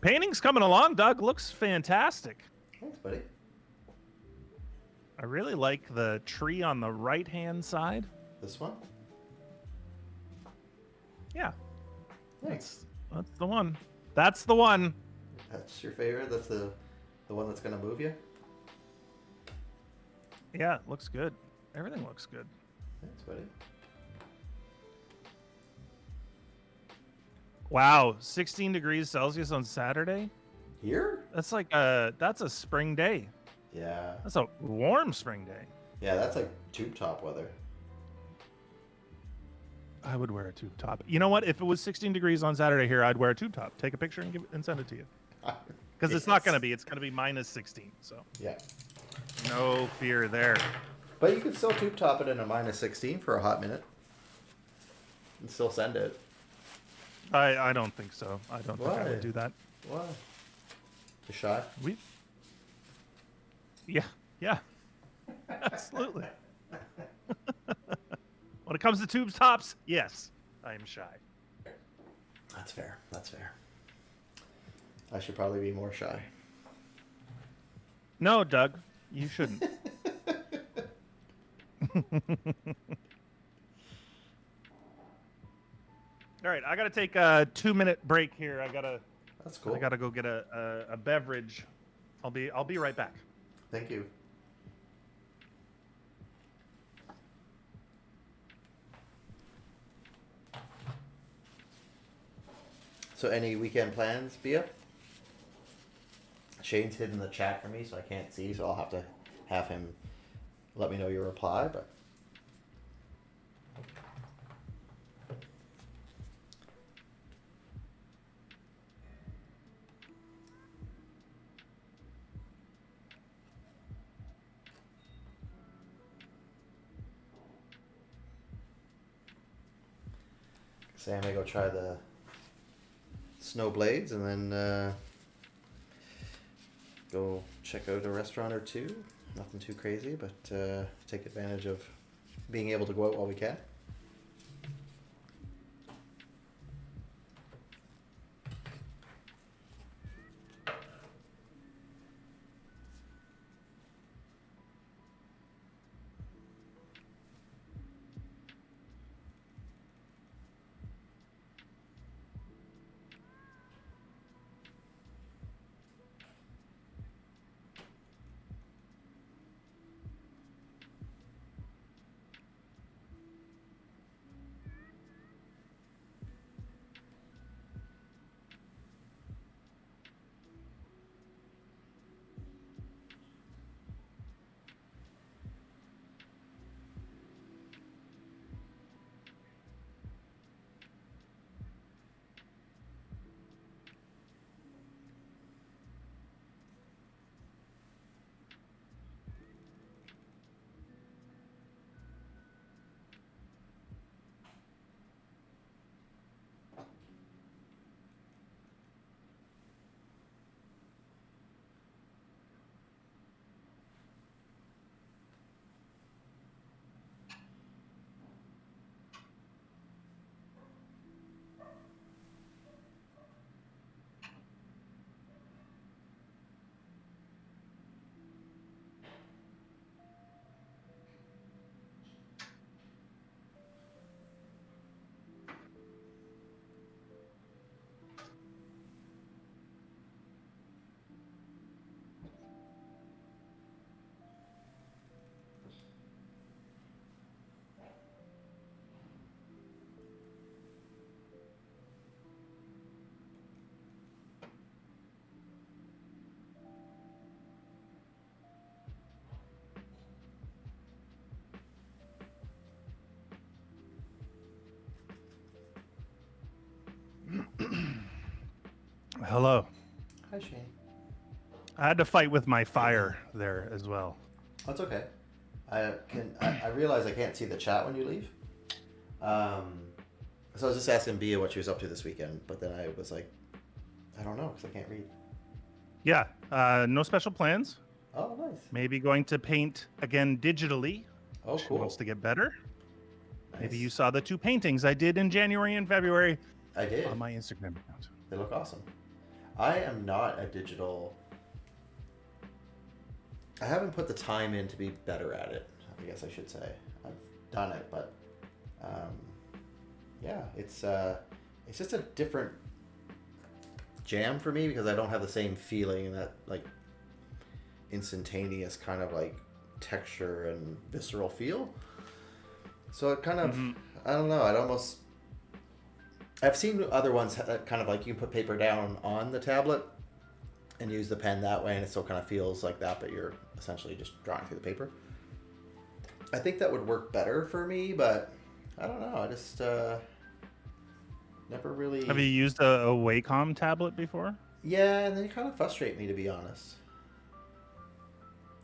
Painting's coming along, Doug. Looks fantastic. Thanks, buddy. I really like the tree on the right-hand side. This one? Yeah, Thanks. that's the one. That's the one. That's your favorite? That's the one that's going to move you? Yeah, it looks good. Everything looks good. Thanks, buddy. Wow, 16 degrees Celsius on Saturday? Here? That's like that's a spring day. Yeah. That's a warm spring day. Yeah, that's like tube top weather. I would wear a tube top. You know what? If it was 16 degrees on Saturday here, I'd wear a tube top. Take a picture and send it to you. Because it's not going to be. It's going to be minus 16. So Yeah. no fear there. But you could still tube top it in a minus 16 for a hot minute. And still send it. I don't think so. I don't think I Why? would do that. Why? You shy? We Yeah, yeah, absolutely. When it comes to tubes tops, yes, I am shy. That's fair. That's fair. I should probably be more shy. No, Doug, you shouldn't. All right, I gotta take a 2-minute break here. That's I cool. gotta go get a beverage. I'll be right back. Thank you. So, any weekend plans, Bia? Shane's hidden the chat for me, so I can't see. So I'll have to have him let me know your reply. But say I may go try the snow blades and then go check out a restaurant or two. Nothing too crazy, but take advantage of being able to go out while we can. Hello. Hi, Shane. I had to fight with my fire there as well. That's okay. I realize I can't see the chat when you leave. So I was just asking Bia what she was up to this weekend, but then I was like, I don't know because I can't read. Yeah, no special plans. Oh, nice. Maybe going to paint again digitally. Oh, She cool. wants to get better. Nice. Maybe you saw the 2 paintings I did in January and February I did. on my Instagram account. They look awesome. I am not a digital. I haven't put the time in to be better at it. I guess I should say. I've done it, but yeah, it's just a different jam for me because I don't have the same feeling and that like instantaneous kind of like texture and visceral feel. So it kind of, I don't know. I've seen other ones that kind of like you put paper down on the tablet and use the pen that way, and it still kind of feels like that, but you're essentially just drawing through the paper. I think that would work better for me, but I don't know. I just never really. Have you used a Wacom tablet before? Yeah, and they kind of frustrate me, to be honest.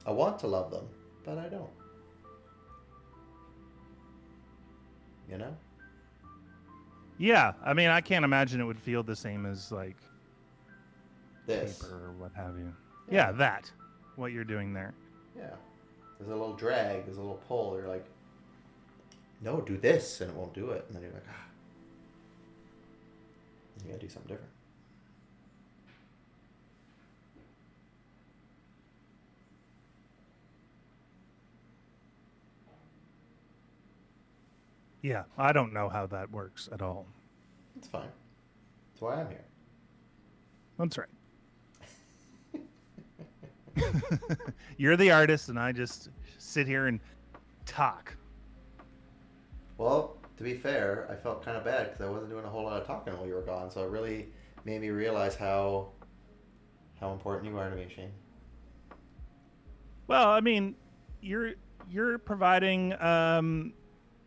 I want to love them, but I don't. You know? Yeah, I mean, I can't imagine it would feel the same as like This. paper or what have you. Yeah. Yeah, that. What you're doing there. Yeah. There's a little drag. There's a little pull. You're like, no, do this, and it won't do it. And then you're like, ah, you gotta do something different. Yeah, I don't know how that works at all. It's fine. That's why I'm here. That's right. You're the artist, and I just sit here and talk. Well, to be fair, I felt kind of bad because I wasn't doing a whole lot of talking while you were gone. So it really made me realize how important you are to me, Shane. Well, I mean, you're providing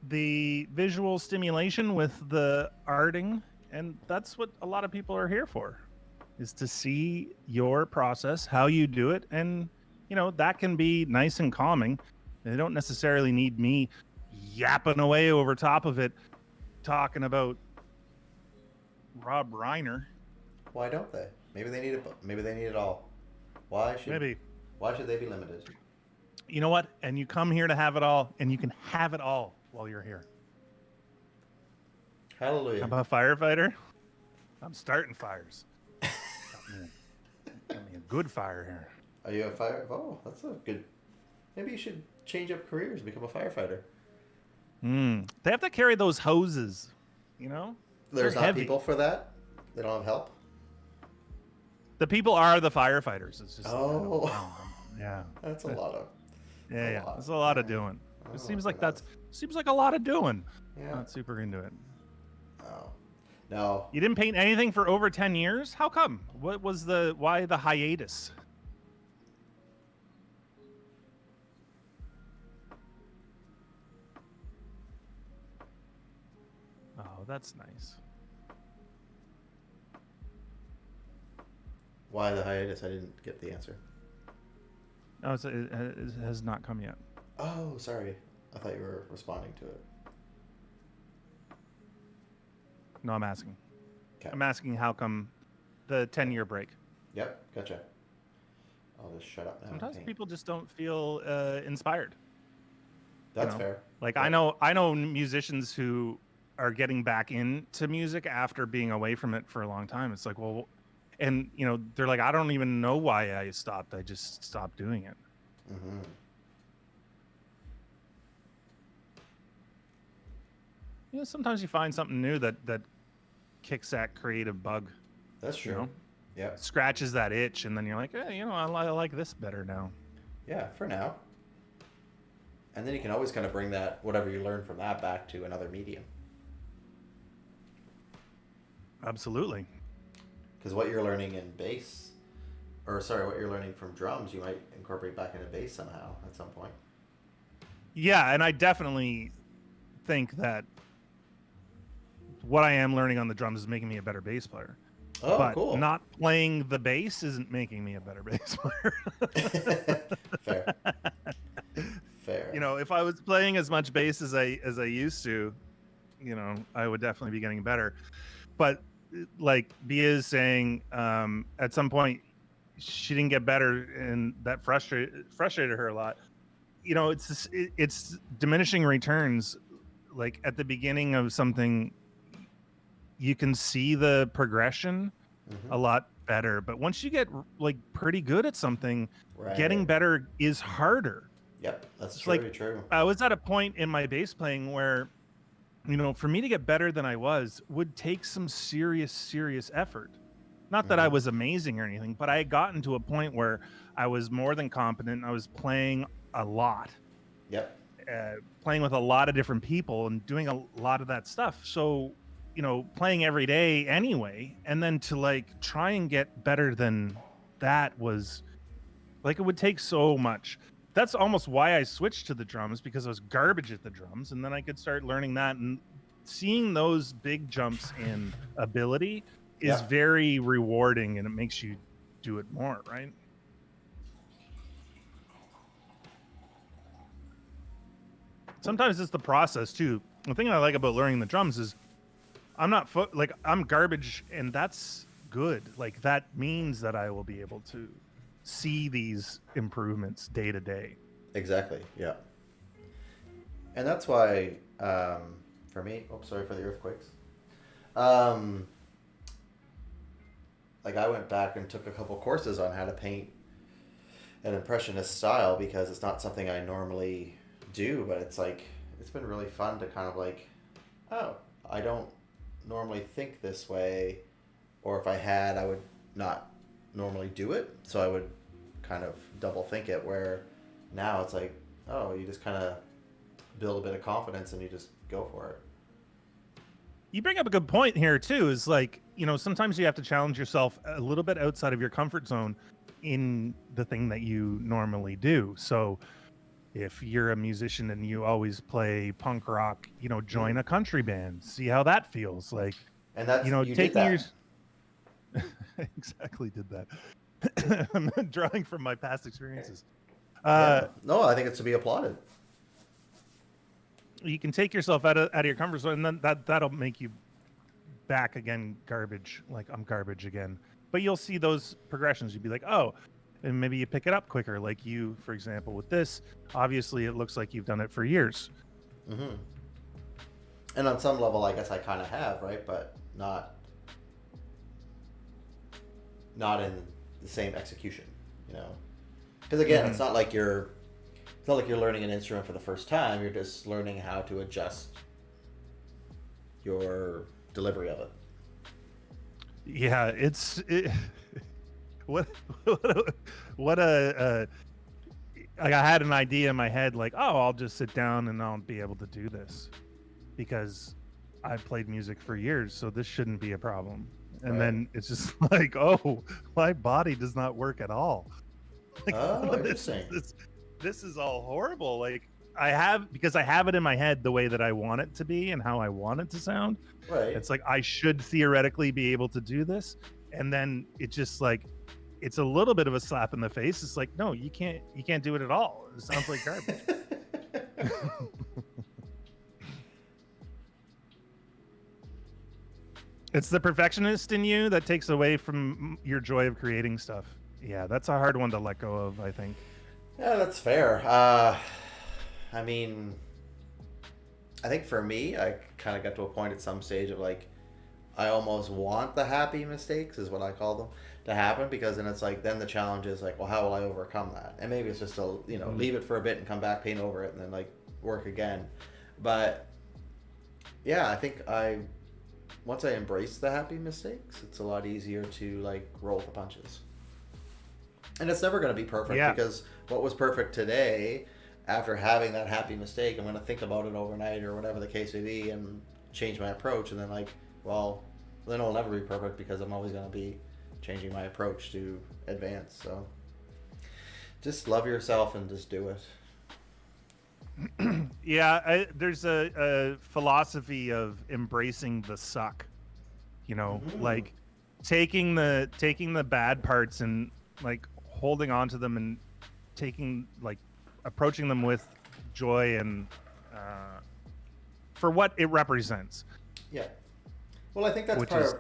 the visual stimulation with the arting, and that's what a lot of people are here for, is to see your process, how you do it, and that can be nice and calming. They don't necessarily need me yapping away over top of it, talking about Rob Reiner. Why don't they? Maybe they need it. Maybe they need it all. Why should Maybe. Why should they be limited? You know what? And you come here to have it all, and you can have it all while you're here. Hallelujah. I'm a firefighter. I'm starting fires. Got me a good fire here. Are you a fire? Oh, that's a good. Maybe you should change up careers, become a firefighter. They have to carry those hoses, you know? There's They're not heavy. people for that. They don't have help. The people are the firefighters. It's just Oh. yeah. That's a lot of. Yeah. lot. There's a lot of doing. Oh, It seems like that's- seems like a lot of doing. Yeah. Not super into it. Oh. No. You didn't paint anything for over 10 years? How come? What was why the hiatus? Oh, that's nice. Why the hiatus? I didn't get the answer. No, it has not come yet. Oh, sorry. I thought you were responding to it. No, I'm asking. Okay. I'm asking how come the 10-year break. Yep. Gotcha. I'll just shut up now. Sometimes people just don't feel inspired. That's fair. Like Yeah. I know musicians who are getting back into music after being away from it for a long time. It's like, well, and they're like, I don't even know why I stopped. I just stopped doing it. Mm-hmm. Sometimes you find something new that kicks that creative bug. That's true. You know? Yeah. Scratches that itch, and then you're like, I like this better now. Yeah, for now. And then you can always kind of bring that, whatever you learn from that, back to another medium. Absolutely. Because what you're learning in bass, what you're learning from drums, you might incorporate back into bass somehow at some point. Yeah, and I definitely think that what I am learning on the drums is making me a better bass player. Oh, but cool. not playing the bass isn't making me a better bass player. Fair. Fair. If I was playing as much bass as I used to, I would definitely be getting better. But like Bia is saying, at some point she didn't get better, and that frustrated her a lot. It's diminishing returns. Like at the beginning of something, you can see the progression a lot better, but once you get like pretty good at something, getting better is harder. Yep, that's true. I was at a point in my bass playing where, for me to get better than I was would take some serious effort. Not that I was amazing or anything, but I had gotten to a point where I was more than competent. I was playing a lot. Yep. Playing with a lot of different people and doing a lot of that stuff. So, playing every day anyway, and then to like try and get better than that was like, it would take so much. That's almost why I switched to the drums, because I was garbage at the drums, and then I could start learning that, and seeing those big jumps in ability is very rewarding, and it makes you do it more, right? Sometimes it's the process too. The thing I like about learning the drums is I'm not like I'm garbage, and that's good. Like that means that I will be able to see these improvements day to day. Exactly. Yeah. And that's why, for me, oh, sorry for the earthquakes. Um, like I went back and took a couple courses on how to paint an impressionist style because it's not something I normally do, but it's like it's been really fun to kind of like, oh, I don't normally think this way, or if I had, I would not normally do it, so I would kind of double think it. Where now it's like, oh, you just kind of build a bit of confidence and you just go for it. You bring up a good point here too. Is like, sometimes you have to challenge yourself a little bit outside of your comfort zone in the thing that you normally do. So if you're a musician and you always play punk rock, join Mm. a country band, see how that feels. Like, And that's you did taking your that. exactly did that. I'm drawing from my past experiences. Yeah. No, I think it's to be applauded. You can take yourself out of your comfort zone, and then that'll make you back again garbage. Like I'm garbage again. But you'll see those progressions. You'd be like, oh, and maybe you pick it up quicker. Like you, for example, with this, obviously it looks like you've done it for years. Mm-hmm. And on some level, I guess I kind of have, right? But not in the same execution, you know. Because again, Mm-hmm. it's not like you're learning an instrument for the first time. You're just learning how to adjust your delivery of it. Yeah, what what a, what a like I had an idea in my head, like, oh, I'll just sit down and I'll be able to do this because I've played music for years, so this shouldn't be a problem. And Right. then it's just like, oh, my body does not work at all. Like Oh, this is interesting. this is all horrible. Like because I have it in my head the way that I want it to be and how I want it to sound. Right. It's like I should theoretically be able to do this, and then it just like it's a little bit of a slap in the face. It's like, no, you can't do it at all. It sounds like garbage. It's the perfectionist in you that takes away from your joy of creating stuff. Yeah, that's a hard one to let go of, I think. Yeah, that's fair. I mean, I think for me, I kind of got to a point at some stage of like, I almost want the happy mistakes, is what I call them, to happen because then it's like, then the challenge is like, well, how will I overcome that? And maybe it's just to, Mm. leave it for a bit and come back, paint over it, and then like work again. But yeah, I think once I embrace the happy mistakes, it's a lot easier to like roll with the punches. And it's never going to be perfect Yeah. because what was perfect today, after having that happy mistake, I'm going to think about it overnight or whatever the case may be and change my approach. And then, like, well, then it'll never be perfect because I'm always going to be changing my approach to advance. So just love yourself and just do it. Yeah, there's a philosophy of embracing the suck, Mm-hmm. like taking the bad parts and like holding on to them and taking like approaching them with joy and uh, for what it represents, Yeah. Well, I think that's which part is of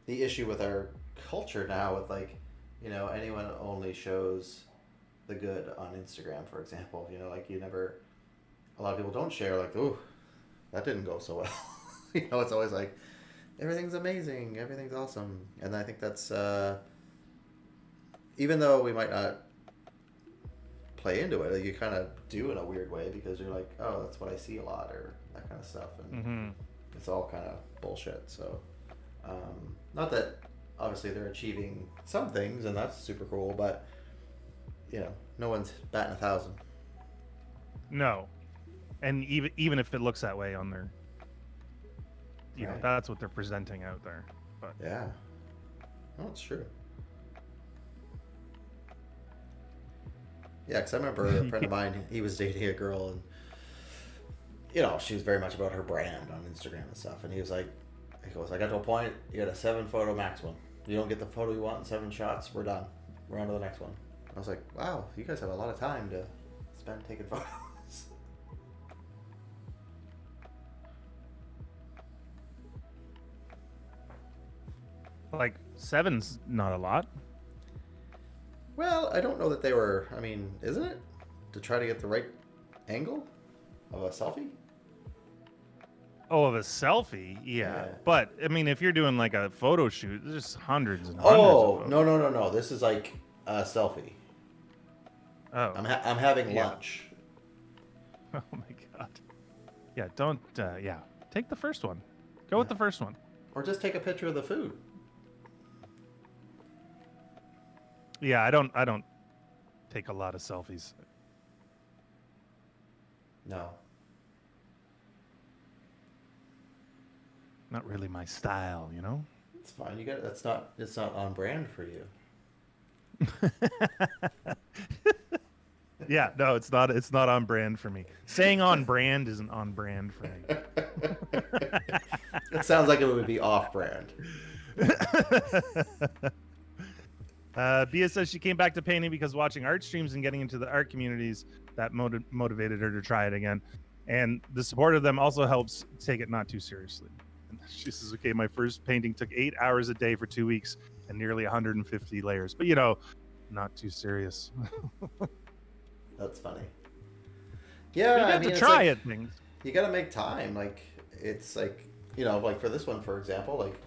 the issue with our culture now with like, anyone only shows the good on Instagram, for example. Like you never a lot of people don't share like, "Ooh, that didn't go so well." It's always like everything's amazing, everything's awesome. And I think that's even though we might not play into it, like, you kind of do in a weird way because you're like, "Oh, that's what I see a lot," or that kind of stuff, and mhm. it's all kind of bullshit. So, not that obviously they're achieving some things, and that's super cool, but no one's batting 1,000. No, and even if it looks that way on their, Right. that's what they're presenting out there, but Yeah. No, it's true. Yeah, because I remember a friend of mine, he was dating a girl, and she was very much about her brand on Instagram and stuff. And he goes, I got to a point, you got a 7 photo maximum. You don't get the photo you want in 7 shots, we're done. We're on to the next one. I was like, wow, you guys have a lot of time to spend taking photos. Like 7's not a lot. Well, I don't know that they were. I mean, isn't it to try to get the right angle of a selfie? Oh, of a selfie, yeah. Yeah. But I mean, if you're doing like a photo shoot, there's just hundreds and hundreds of Oh photos. no no no no! This is like a selfie. Oh, I'm having yeah. lunch. Oh my god. Yeah, don't. Yeah, take the first one. Go with the first one. Or just take a picture of the food. Yeah, I don't take a lot of selfies. No. Not really my style, you know. It's fine. You got that's not. It's not on brand for you. Yeah, no, it's not. It's not on brand for me. Saying on brand isn't on brand for me. It sounds like it would be off brand. Bia says she came back to painting because watching art streams and getting into the art communities that motivated her to try it again. And the support of them also helps take it not too seriously. And she says, okay, my first painting took 8 hours a day for 2 weeks and nearly 150 layers. But, you know, not too serious. That's funny. Yeah, you have to try like, it. Things. You got to make time. Like, it's like, you know, like for this one, for example, like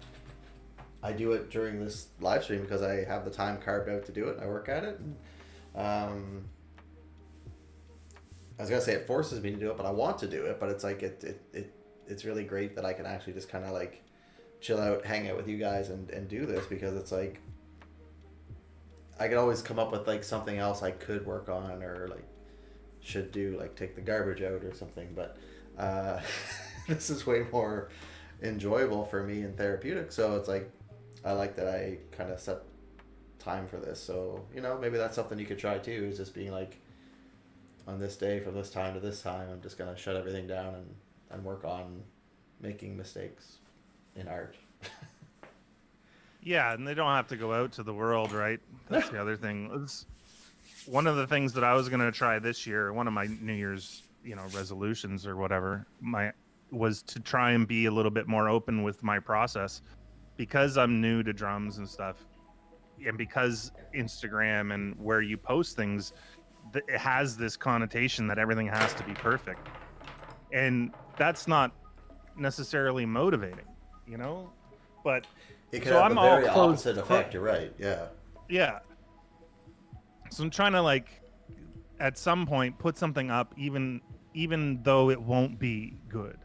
I do it during this live stream because I have the time carved out to do it. And I work at it. And, I was gonna say it forces me to do it, but I want to do it. But it's like it's really great that I can actually just kind of like chill out, hang out with you guys, and do this because it's like I could always come up with like something else I could work on or like should do, like take the garbage out or something. But this is way more enjoyable for me and therapeutic. So it's like I like that I kind of set time for this. So you know, maybe that's something you could try too. Is just being like, on this day from this time to this time, I'm just gonna shut everything down and work on making mistakes in art. Yeah, and they don't have to go out to the world, right? That's the other thing. It's one of the things that I was gonna try this year. One of my New Year's, resolutions or whatever, was to try and be a little bit more open with my process, because I'm new to drums and stuff, and because Instagram and where you post things, it has this connotation that everything has to be perfect, and that's not necessarily motivating, but It can so have I'm the all very closed. opposite effect. You're right. Yeah. Yeah, so I'm trying to, like, at some point put something up, even though it won't be good.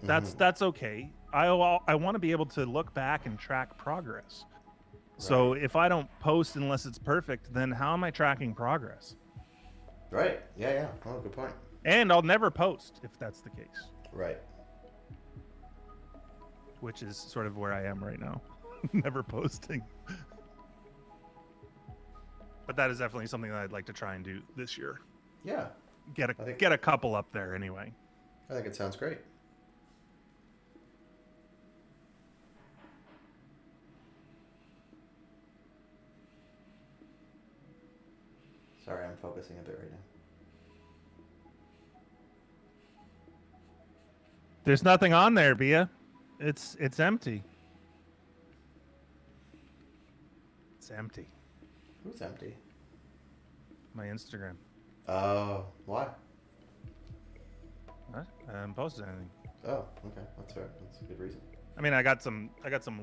That's okay. I want to be able to look back and track progress. So if I don't post unless it's perfect, then how am I tracking progress? Right. Yeah. Yeah. Oh, good point. And I'll never post if that's the case. Right. Which is sort of where I am right now. Never posting. But that is definitely something that I'd like to try and do this year. Yeah. Get a couple up there anyway. I think it sounds great. Sorry, I'm focusing a bit right now. There's nothing on there, Bia. It's empty. It's empty. Who's empty? My Instagram. Oh, why? What? I haven't posted anything. Oh, okay, that's fair. That's a good reason. I mean, I got some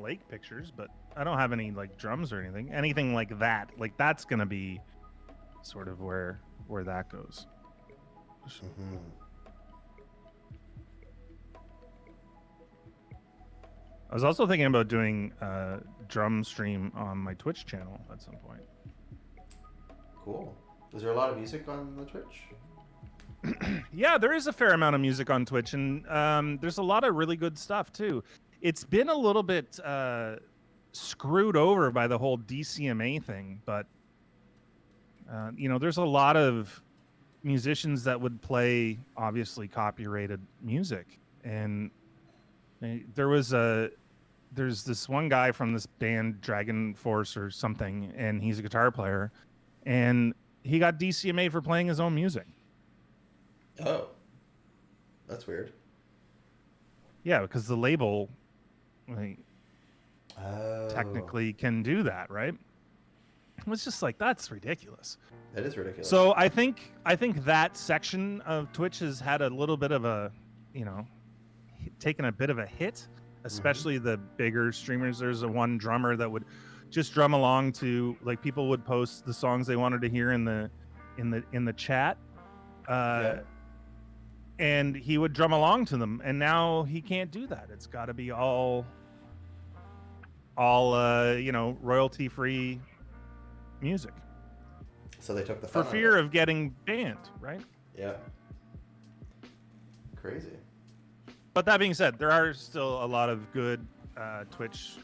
lake pictures, but I don't have any like drums or anything like that. Like that's gonna be sort of where that goes. Mm-hmm. I was also thinking about doing a drum stream on my Twitch channel at some point. Cool. Is there a lot of music on the Twitch? Yeah, there is a fair amount of music on Twitch, and there's a lot of really good stuff too. It's been a little bit screwed over by the whole DCMA thing, but there's a lot of musicians that would play obviously copyrighted music, and there's this one guy from this band Dragon Force or something, and he's a guitar player, and he got DCMA for playing his own music. Oh, that's weird. Yeah, because the label, Oh, technically can do that, right? It was just like that's ridiculous. that is ridiculous. So I think that section of Twitch has had a little bit of a, you know, taken a bit of a hit, Mm-hmm. especially the bigger streamers. There's a one drummer that would just drum along to, like, people would post the songs they wanted to hear in the chat, uh, Yeah. and he would drum along to them. And now he can't do that. It's got to be all royalty free music So they took the for fun out of fear it. of getting banned, right? Yeah. Crazy. But that being said, there are still a lot of good Twitch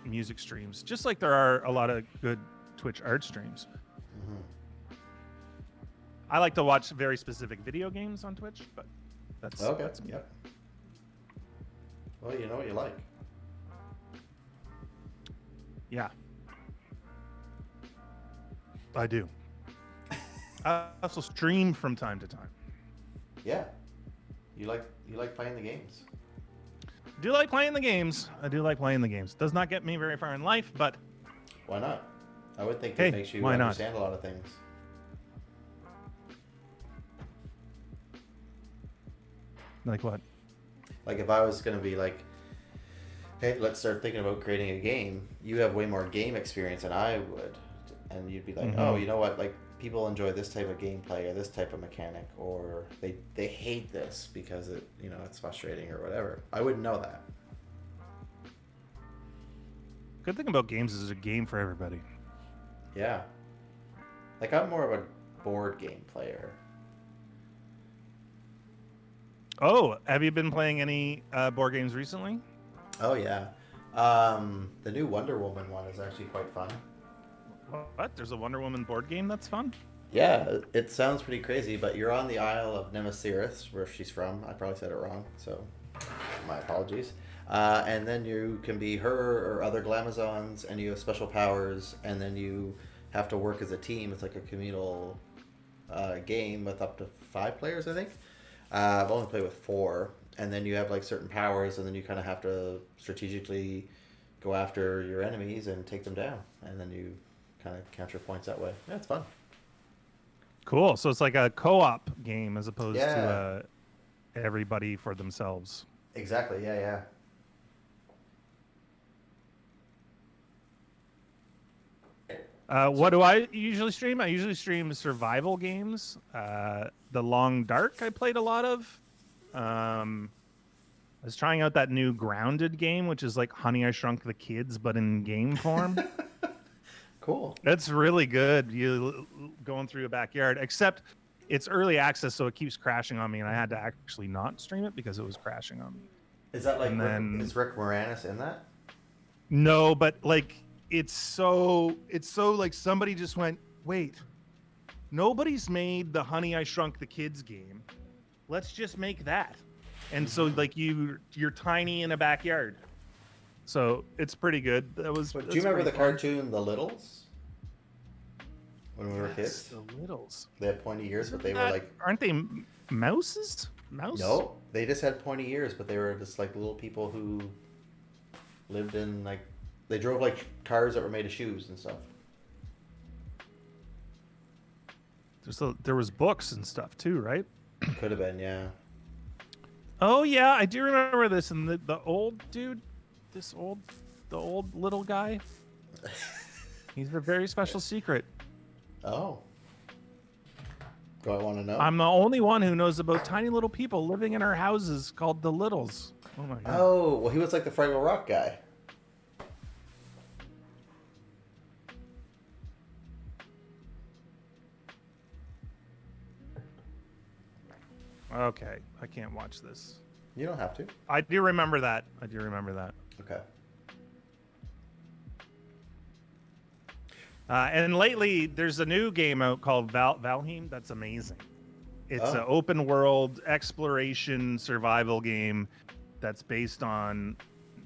music streams, just like there are a lot of good Twitch art streams. Mm-hmm. I like to watch very specific video games on Twitch, but Okay. that's me. Yep. Well, you know what you like. Yeah, I do. I also stream from time to time. Yeah. You like playing the games. I do like playing the games. I do like playing the games. Does not get me very far in life, but Why not? I would think hey, it makes you why not? understand a lot of things. Like what? Like if I was gonna be like, hey, let's start thinking about creating a game. You have way more game experience than I would, and you'd be like, Mhm. oh, you know what? Like people enjoy this type of gameplay or this type of mechanic, or they hate this because it's frustrating or whatever. I wouldn't know that. Good thing about games is there's a game for everybody. Yeah. Like I'm more of a board game player. Oh, have you been playing any board games recently? Oh yeah. The new Wonder Woman one is actually quite fun. What? There's a Wonder Woman board game that's fun? Yeah, it sounds pretty crazy, but you're on the Isle of Nemesis, where she's from. I probably said it wrong, so my apologies. And then you can be her or other Glamazons, and you have special powers, and then you have to work as a team. It's like a communal game with up to 5 players, I think. I've only played with 4, and then you have like certain powers, and then you kind of have to strategically go after your enemies and take them down, and then you kind of count your points that way. Yeah, it's fun. Cool. So it's like a co-op game as opposed to Yeah, everybody for themselves. exactly. Yeah, yeah. What do I usually stream? I usually stream survival games. The Long Dark I played a lot of. I was trying out that new Grounded game, which is like Honey, I Shrunk the Kids, but in game form. Cool. That's really good. You going through a backyard, except it's early access, so it keeps crashing on me, and I had to actually not stream it because it was crashing on me. Is that like And then is Rick Moranis in that? no, but like it's so like somebody just went, wait, nobody's made the Honey, I Shrunk the Kids game. Let's just make that. And so like you're tiny in a backyard. So it's pretty good. But do you That's remember pretty the fun. cartoon The Littles? When we were Yes, kids, the Littles. they had pointy ears, but they were That, like aren't they mouses? Mouse? no, they just had pointy ears, but they were just like little people who lived in like they drove like cars that were made of shoes and stuff. There was books and stuff too, right? Could have been, yeah. Oh yeah, I do remember this. And the old dude, the old little guy, he's a very special secret. Oh, do I want to know? I'm the only one who knows about tiny little people living in our houses called the Littles. Oh my god. Oh, well, he was like the Fraggle Rock guy. Okay, I can't watch this. You don't have to. I do remember that. I do remember that. Okay. And lately, there's a new game out called Valheim. That's amazing. It's Oh. an open world exploration survival game that's based on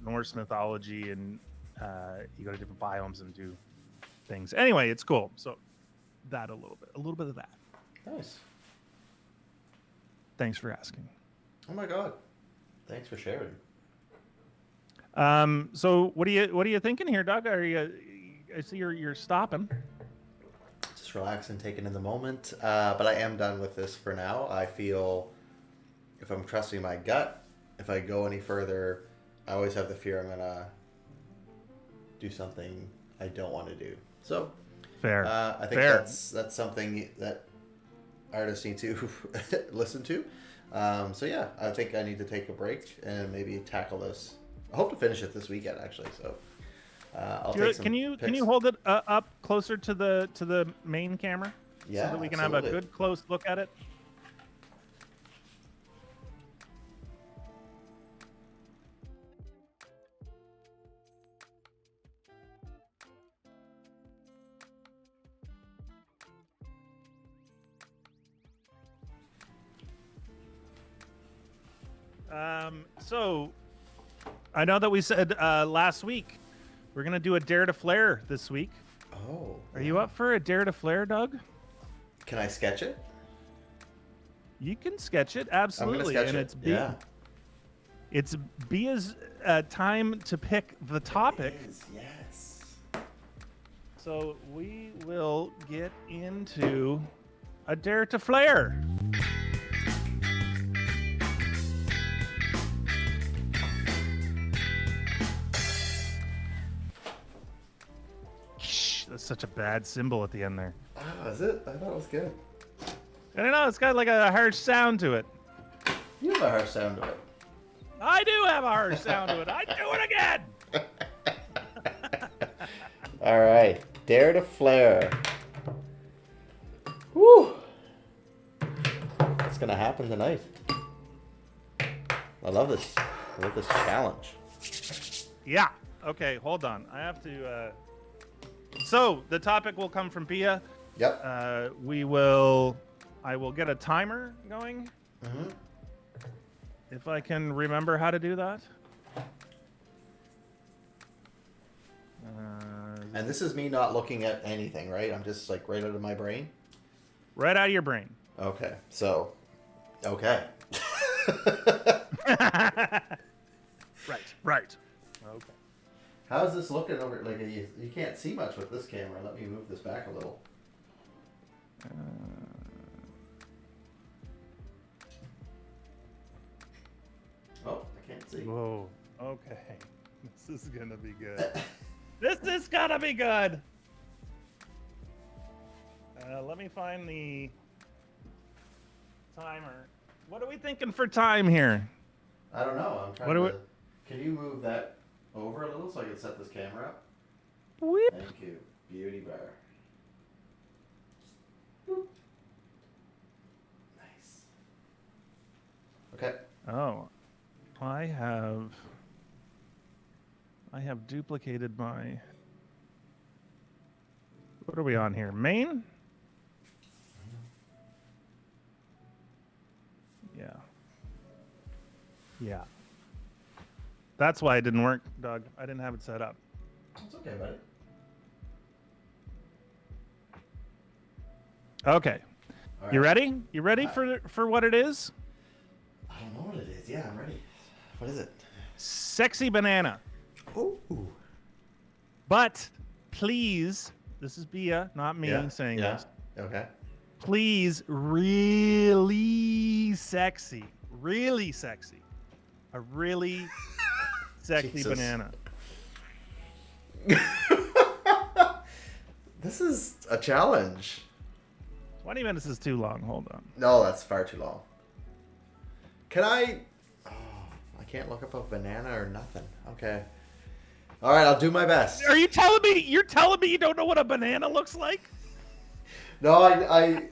Norse mythology, and you go to different biomes and do things. Anyway, it's cool. So that a little bit of that. Nice. Thanks for asking. Oh my god. Thanks for sharing. So what are you thinking here, Doug? Are you? I see you're stopping. Just relax and take it in the moment. But I am done with this for now. I feel if I'm trusting my gut, if I go any further, I always have the fear I'm gonna do something I don't want to do. So Fair. I think Fair. that's something that artists need to listen to. So yeah, I think I need to take a break and maybe tackle this. I hope to finish it this weekend, actually. So I'll take some. Can you pics. hold it up closer to the main camera? Yeah, so that we can absolutely. have a good close look at it. So I know that we said last week we're gonna do a dare to flare this week. Oh, Are you up for a dare to flare, Doug? Can I sketch it? You can sketch it, absolutely. I'm gonna sketch And it. it's Bia's time to pick the topic. It is, yes. So we will get into a dare to flare. That's such a bad symbol at the end there. Oh, is it? I thought it was good. I don't know. It's got like a harsh sound to it. You have a harsh sound to it. I do have a harsh sound to it. I do it again. All right, dare to flare. Woo! What's gonna happen tonight? I love this. I love this challenge. Yeah. Okay. Hold on. I have to. So the topic will come from Bia. Yep. I will get a timer going. Mm-hmm. If I can remember how to do that. And this is me not looking at anything, right? I'm just like right out of my brain. Right out of your brain. Okay. So, okay. Right. Okay. How's this looking over? Like you can't see much with this camera. Let me move this back a little. Oh, I can't see. Whoa. Okay. This is gonna be good. This is gonna be good. Let me find the timer. What are we thinking for time here? I don't know. I'm trying to. Can you move that over a little so I can set this camera up? Whip. Thank you. Beauty bar. Boop. Nice. Okay. Oh, I have duplicated my. What are we on here? Main? Yeah. Yeah. That's why it didn't work, Doug. I didn't have it set up. It's okay, buddy. Okay. All right. You ready? You ready for what it is? I don't know what it is. Yeah, I'm ready. What is it? Sexy banana. Ooh. But please, this is Bia, not me saying this. Okay. Please, really sexy. Really sexy. A really sexy Jesus. banana. This is a challenge. 20 minutes is too long. Hold on. No, that's far too long. Can I? Oh, I can't look up a banana or nothing. Okay. All right, I'll do my best. Are you telling me you don't know what a banana looks like? No, I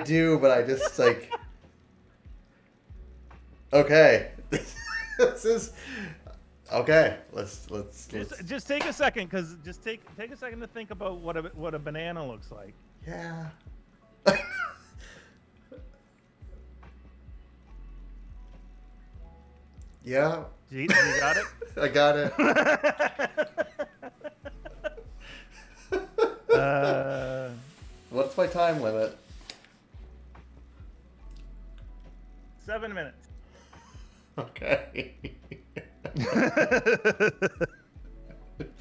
do, but I just like. Okay. This is okay. Let's Just take a second, cause just take a second to think about what a banana looks like. Yeah. Yeah. You got it? I got it. What's my time limit? 7 minutes. Okay.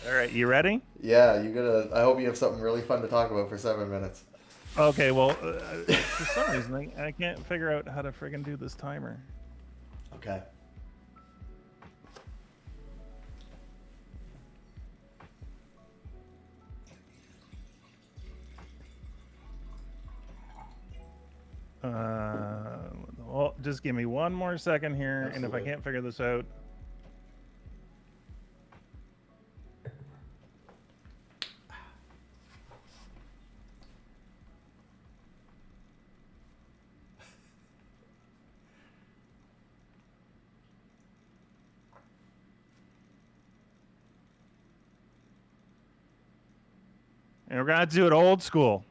All right, you ready? Yeah, you gotta. I hope you have something really fun to talk about for 7 minutes. Okay, well, for some reason, I can't figure out how to friggin' do this timer. Okay. Well, just give me one more second here, and if I Absolutely. can't figure this out, and we're gonna have to do it old school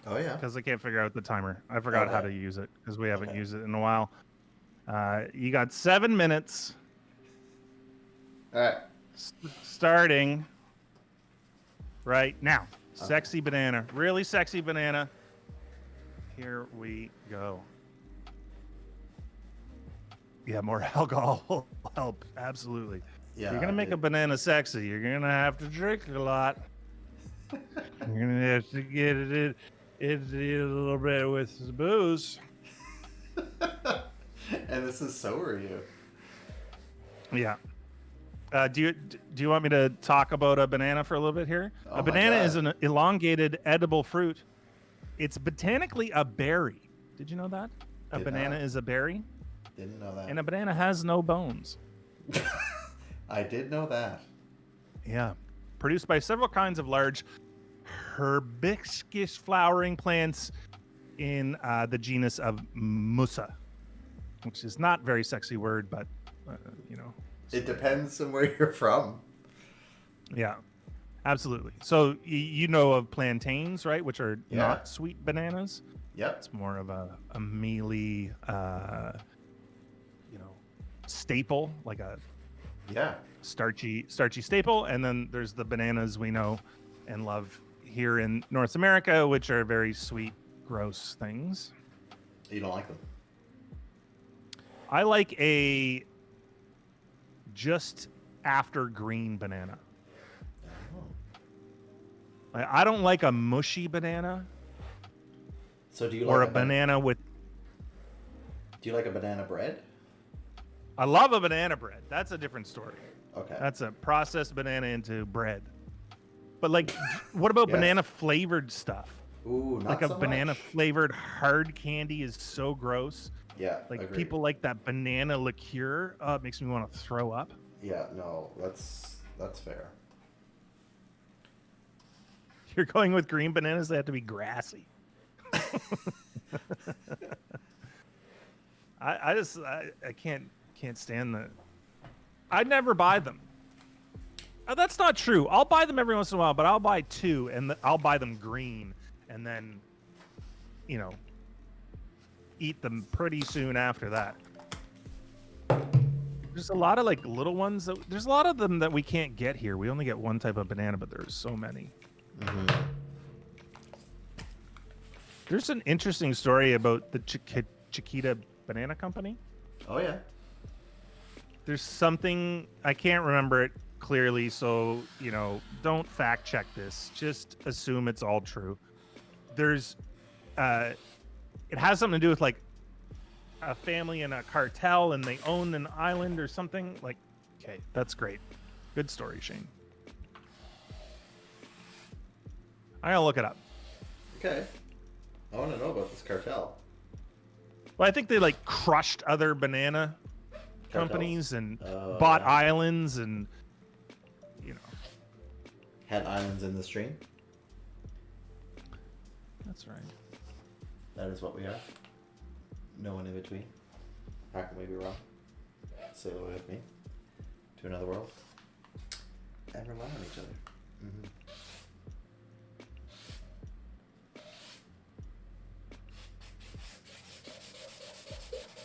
Oh yeah. because I can't figure out the timer. I forgot how Okay. to use it because we haven't Okay. used it in a while. You got 7 minutes All right. starting right now. Okay. Sexy banana, really sexy banana. Here we go. Yeah, more alcohol will help. Absolutely. Yeah. You're gonna make a banana sexy. You're gonna have to drink a lot. You're gonna have to get it a little bit with the booze. And this is so are you. Yeah. Do you want me to talk about a banana for a little bit here? Oh A my banana is God. an elongated edible fruit. It's botanically a berry. Did you know that? A Did banana not. is a berry, Didn't know that. and a banana has no bones. I did know that. Yeah. Produced by several kinds of large herbaceous flowering plants in the genus of Musa, which is not a very sexy word, but you know. It depends on where you're from. Yeah, absolutely. So you know of plantains, right? Which are Yeah. not sweet bananas. Yep. It's more of a mealy, staple, like a Yeah. starchy staple. And then there's the bananas we know and love here in North America, which are very sweet, gross things. You don't like them. I like a just after green banana. Oh. I don't like a mushy banana So do you or like a banana with. Do you like a banana bread? I love a banana bread. That's a different story. Okay. That's a processed banana into bread. But like, what about Yes. banana flavored stuff? Ooh, not Like a so banana much. flavored hard candy is so gross. Yeah. Like agreed. people like that banana liqueur. It makes me want to throw up. Yeah. No. That's fair. You're going with green bananas. They have to be grassy. I can't stand the. I'd never buy them. That's not true. I'll buy them every once in a while, but I'll buy two and I'll buy them green and then, eat them pretty soon after that. There's a lot of like little ones. There's a lot of them that we can't get here. We only get one type of banana, but there's so many. Mm-hmm. There's an interesting story about the Chiquita Banana Company. Oh yeah. There's something, I can't remember it clearly, so don't fact check this. Just assume it's all true. There's it has something to do with like a family and a cartel, and they own an island or something. Like, okay, that's great. Good story, Shane. I'm gonna look it up. Okay. I want to know about this cartel. Well, I think they like crushed other banana Cartels? companies and Oh, bought yeah. islands and Had islands in the stream. that's right. That is what we are. No one in between. How can we be wrong? Sail away with me to another world and rely on each other. Mm-hmm.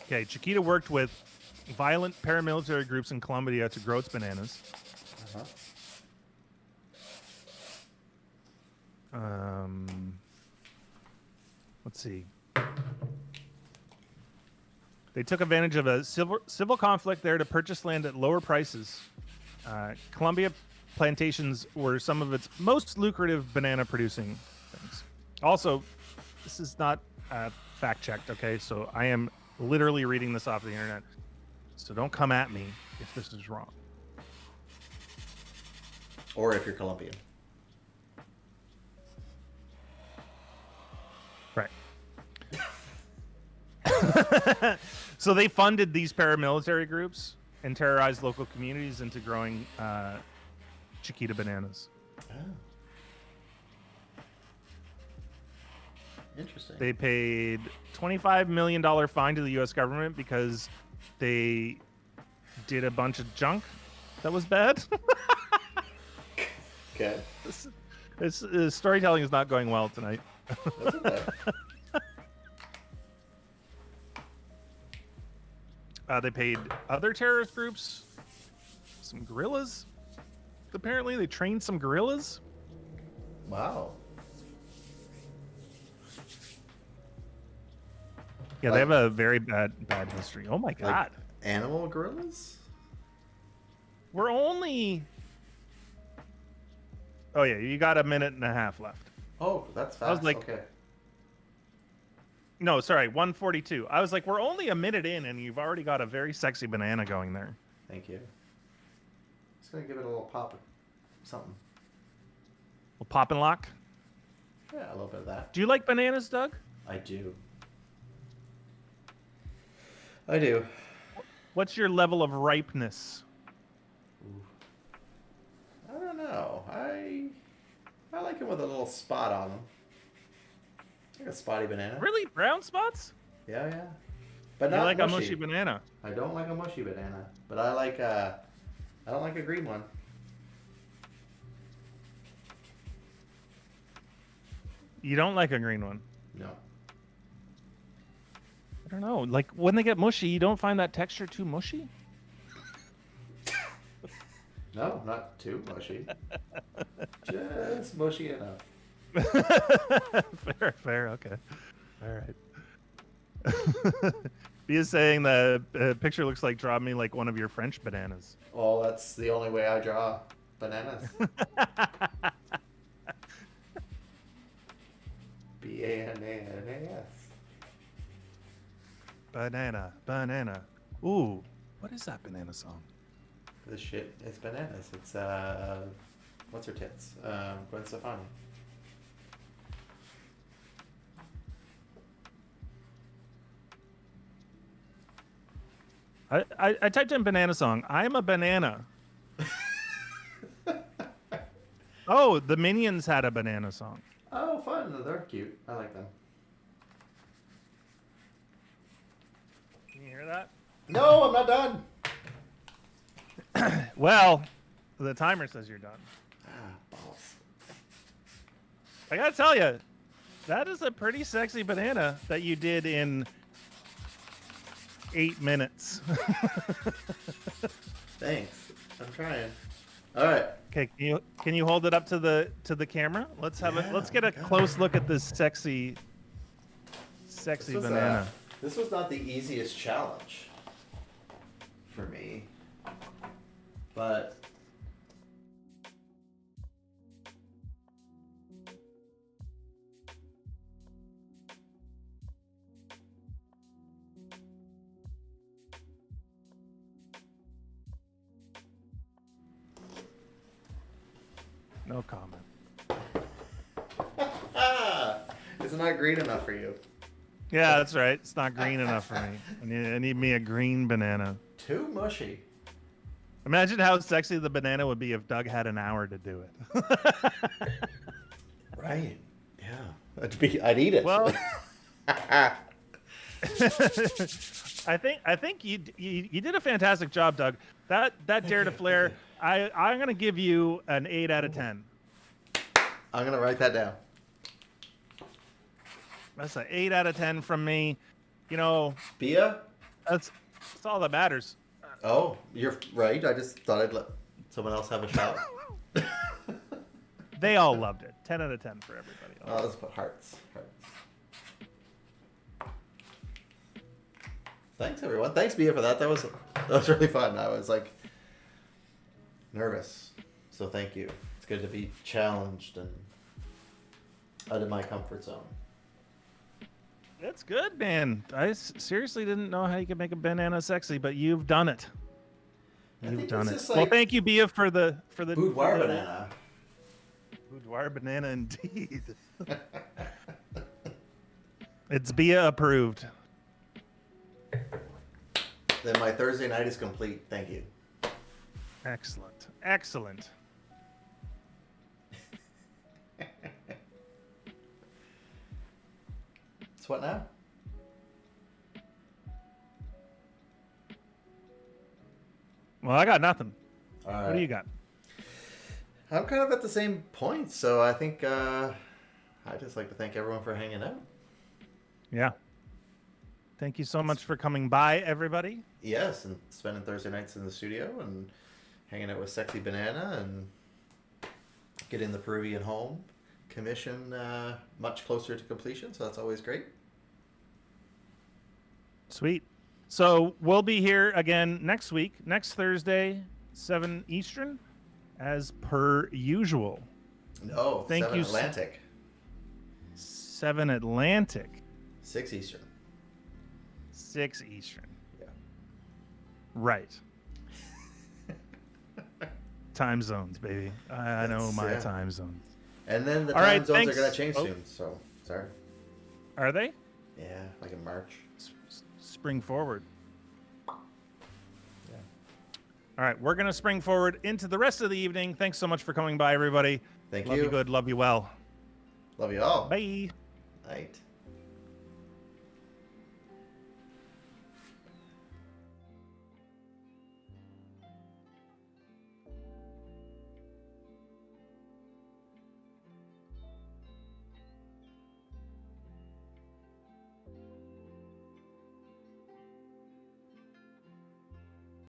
Okay, Chiquita worked with violent paramilitary groups in Colombia to grow its bananas. Uh-huh. Let's see. They took advantage of a civil conflict there to purchase land at lower prices. Colombia plantations were some of its most lucrative banana producing things. Also, this is not fact checked, okay? So I am literally reading this off the internet. So don't come at me if this is wrong. Or if you're Colombian. Right. So they funded these paramilitary groups and terrorized local communities into growing Chiquita bananas. Oh. Interesting. They paid $25 million fine to the U.S. government because they did a bunch of junk that was bad. Okay. This storytelling is not going well tonight. That's okay. They paid other terrorist groups, some guerrillas. Apparently, they trained some guerrillas. Wow. Yeah, they have a very bad history. Oh my god. Like animal gorillas? We're only... Oh yeah, you got a minute and a half left. Oh, that's fast. I was like, okay. No, sorry, 1:42. I was like, we're only a minute in, and you've already got a very sexy banana going there. Thank you. Just gonna give it a little pop of something. Well, pop and lock. Yeah, a little bit of that. Do you like bananas, Doug? I do. I do. What's your level of ripeness? Ooh. I don't know. I like it with a little spot on them. Like a spotty banana. Really? Brown spots? Yeah, yeah. But You not like mushy. a mushy banana? I don't like a mushy banana, but I don't like a green one. You don't like a green one? No. I don't know. Like, when they get mushy, you don't find that texture too mushy? No, not too mushy. Just mushy enough. Fair, okay. All right. He is saying the picture looks like draw me like one of your French bananas. Well, that's the only way I draw bananas. B-A-N-A-N-A-S. Banana. Ooh, what is that banana song? This shit is bananas. It's, what's her tits? Gwen Stefani. I typed in banana song. I'm a banana. Oh, the Minions had a banana song. Oh, fun. They're cute. I like them. Can you hear that? No, I'm not done. Well, the timer says you're done. Ah, balls. I gotta tell you, that is a pretty sexy banana that you did in 8 minutes. Thanks. I'm trying. All right. Okay, can you hold it up to the camera? Let's get a close look at this sexy banana. This was not the easiest challenge for me, but No comment. it's not green enough for you. Yeah, that's right. It's not green enough for me. I need me a green banana. Too mushy. Imagine how sexy the banana would be if Doug had an hour to do it. Right. Yeah. I'd eat it. Well, I think you did a fantastic job, Doug. That dare to flare. I'm gonna give you an 8 out of 10. I'm gonna write that down. That's an 8 out of 10 from me. You know, Bia? that's all that matters. Oh, you're right. I just thought I'd let someone else have a shot. They all loved it. 10 out of 10 for everybody else. Oh, let's put hearts. Thanks, everyone. Thanks, Bia, for that. That was really fun. I was like nervous, so thank you. It's good to be challenged and out of my comfort zone. That's good, man. I seriously didn't know how you could make a banana sexy, but you've done it. You've done it. Well, thank you, Bia, for the boudoir banana. Boudoir banana, indeed. It's Bia approved. Then my Thursday night is complete. Thank you. Excellent. Excellent. So what now? Well, I got nothing. All right. What do you got? I'm kind of at the same point, so I think I'd just like to thank everyone for hanging out. Yeah. Thank you so much for coming by, everybody. Yes, and spending Thursday nights in the studio and hanging out with Sexy Banana and getting the Peruvian home commission much closer to completion, so that's always great. Sweet. So we'll be here again next week, next Thursday, 7 Eastern, as per usual. No, Thank 7 you. Atlantic. 7 Atlantic. 6 Eastern. 6 Eastern. Yeah. Right. Time zones, baby. I know my time zones. And then the All time right, zones thanks. are going to change soon, so sorry. Are they? Yeah, like in March. Spring forward. Yeah. All right, we're going to spring forward into the rest of the evening. Thanks so much for coming by, everybody. Thank Love you. you good. Love you well. Love you all. Bye. Night.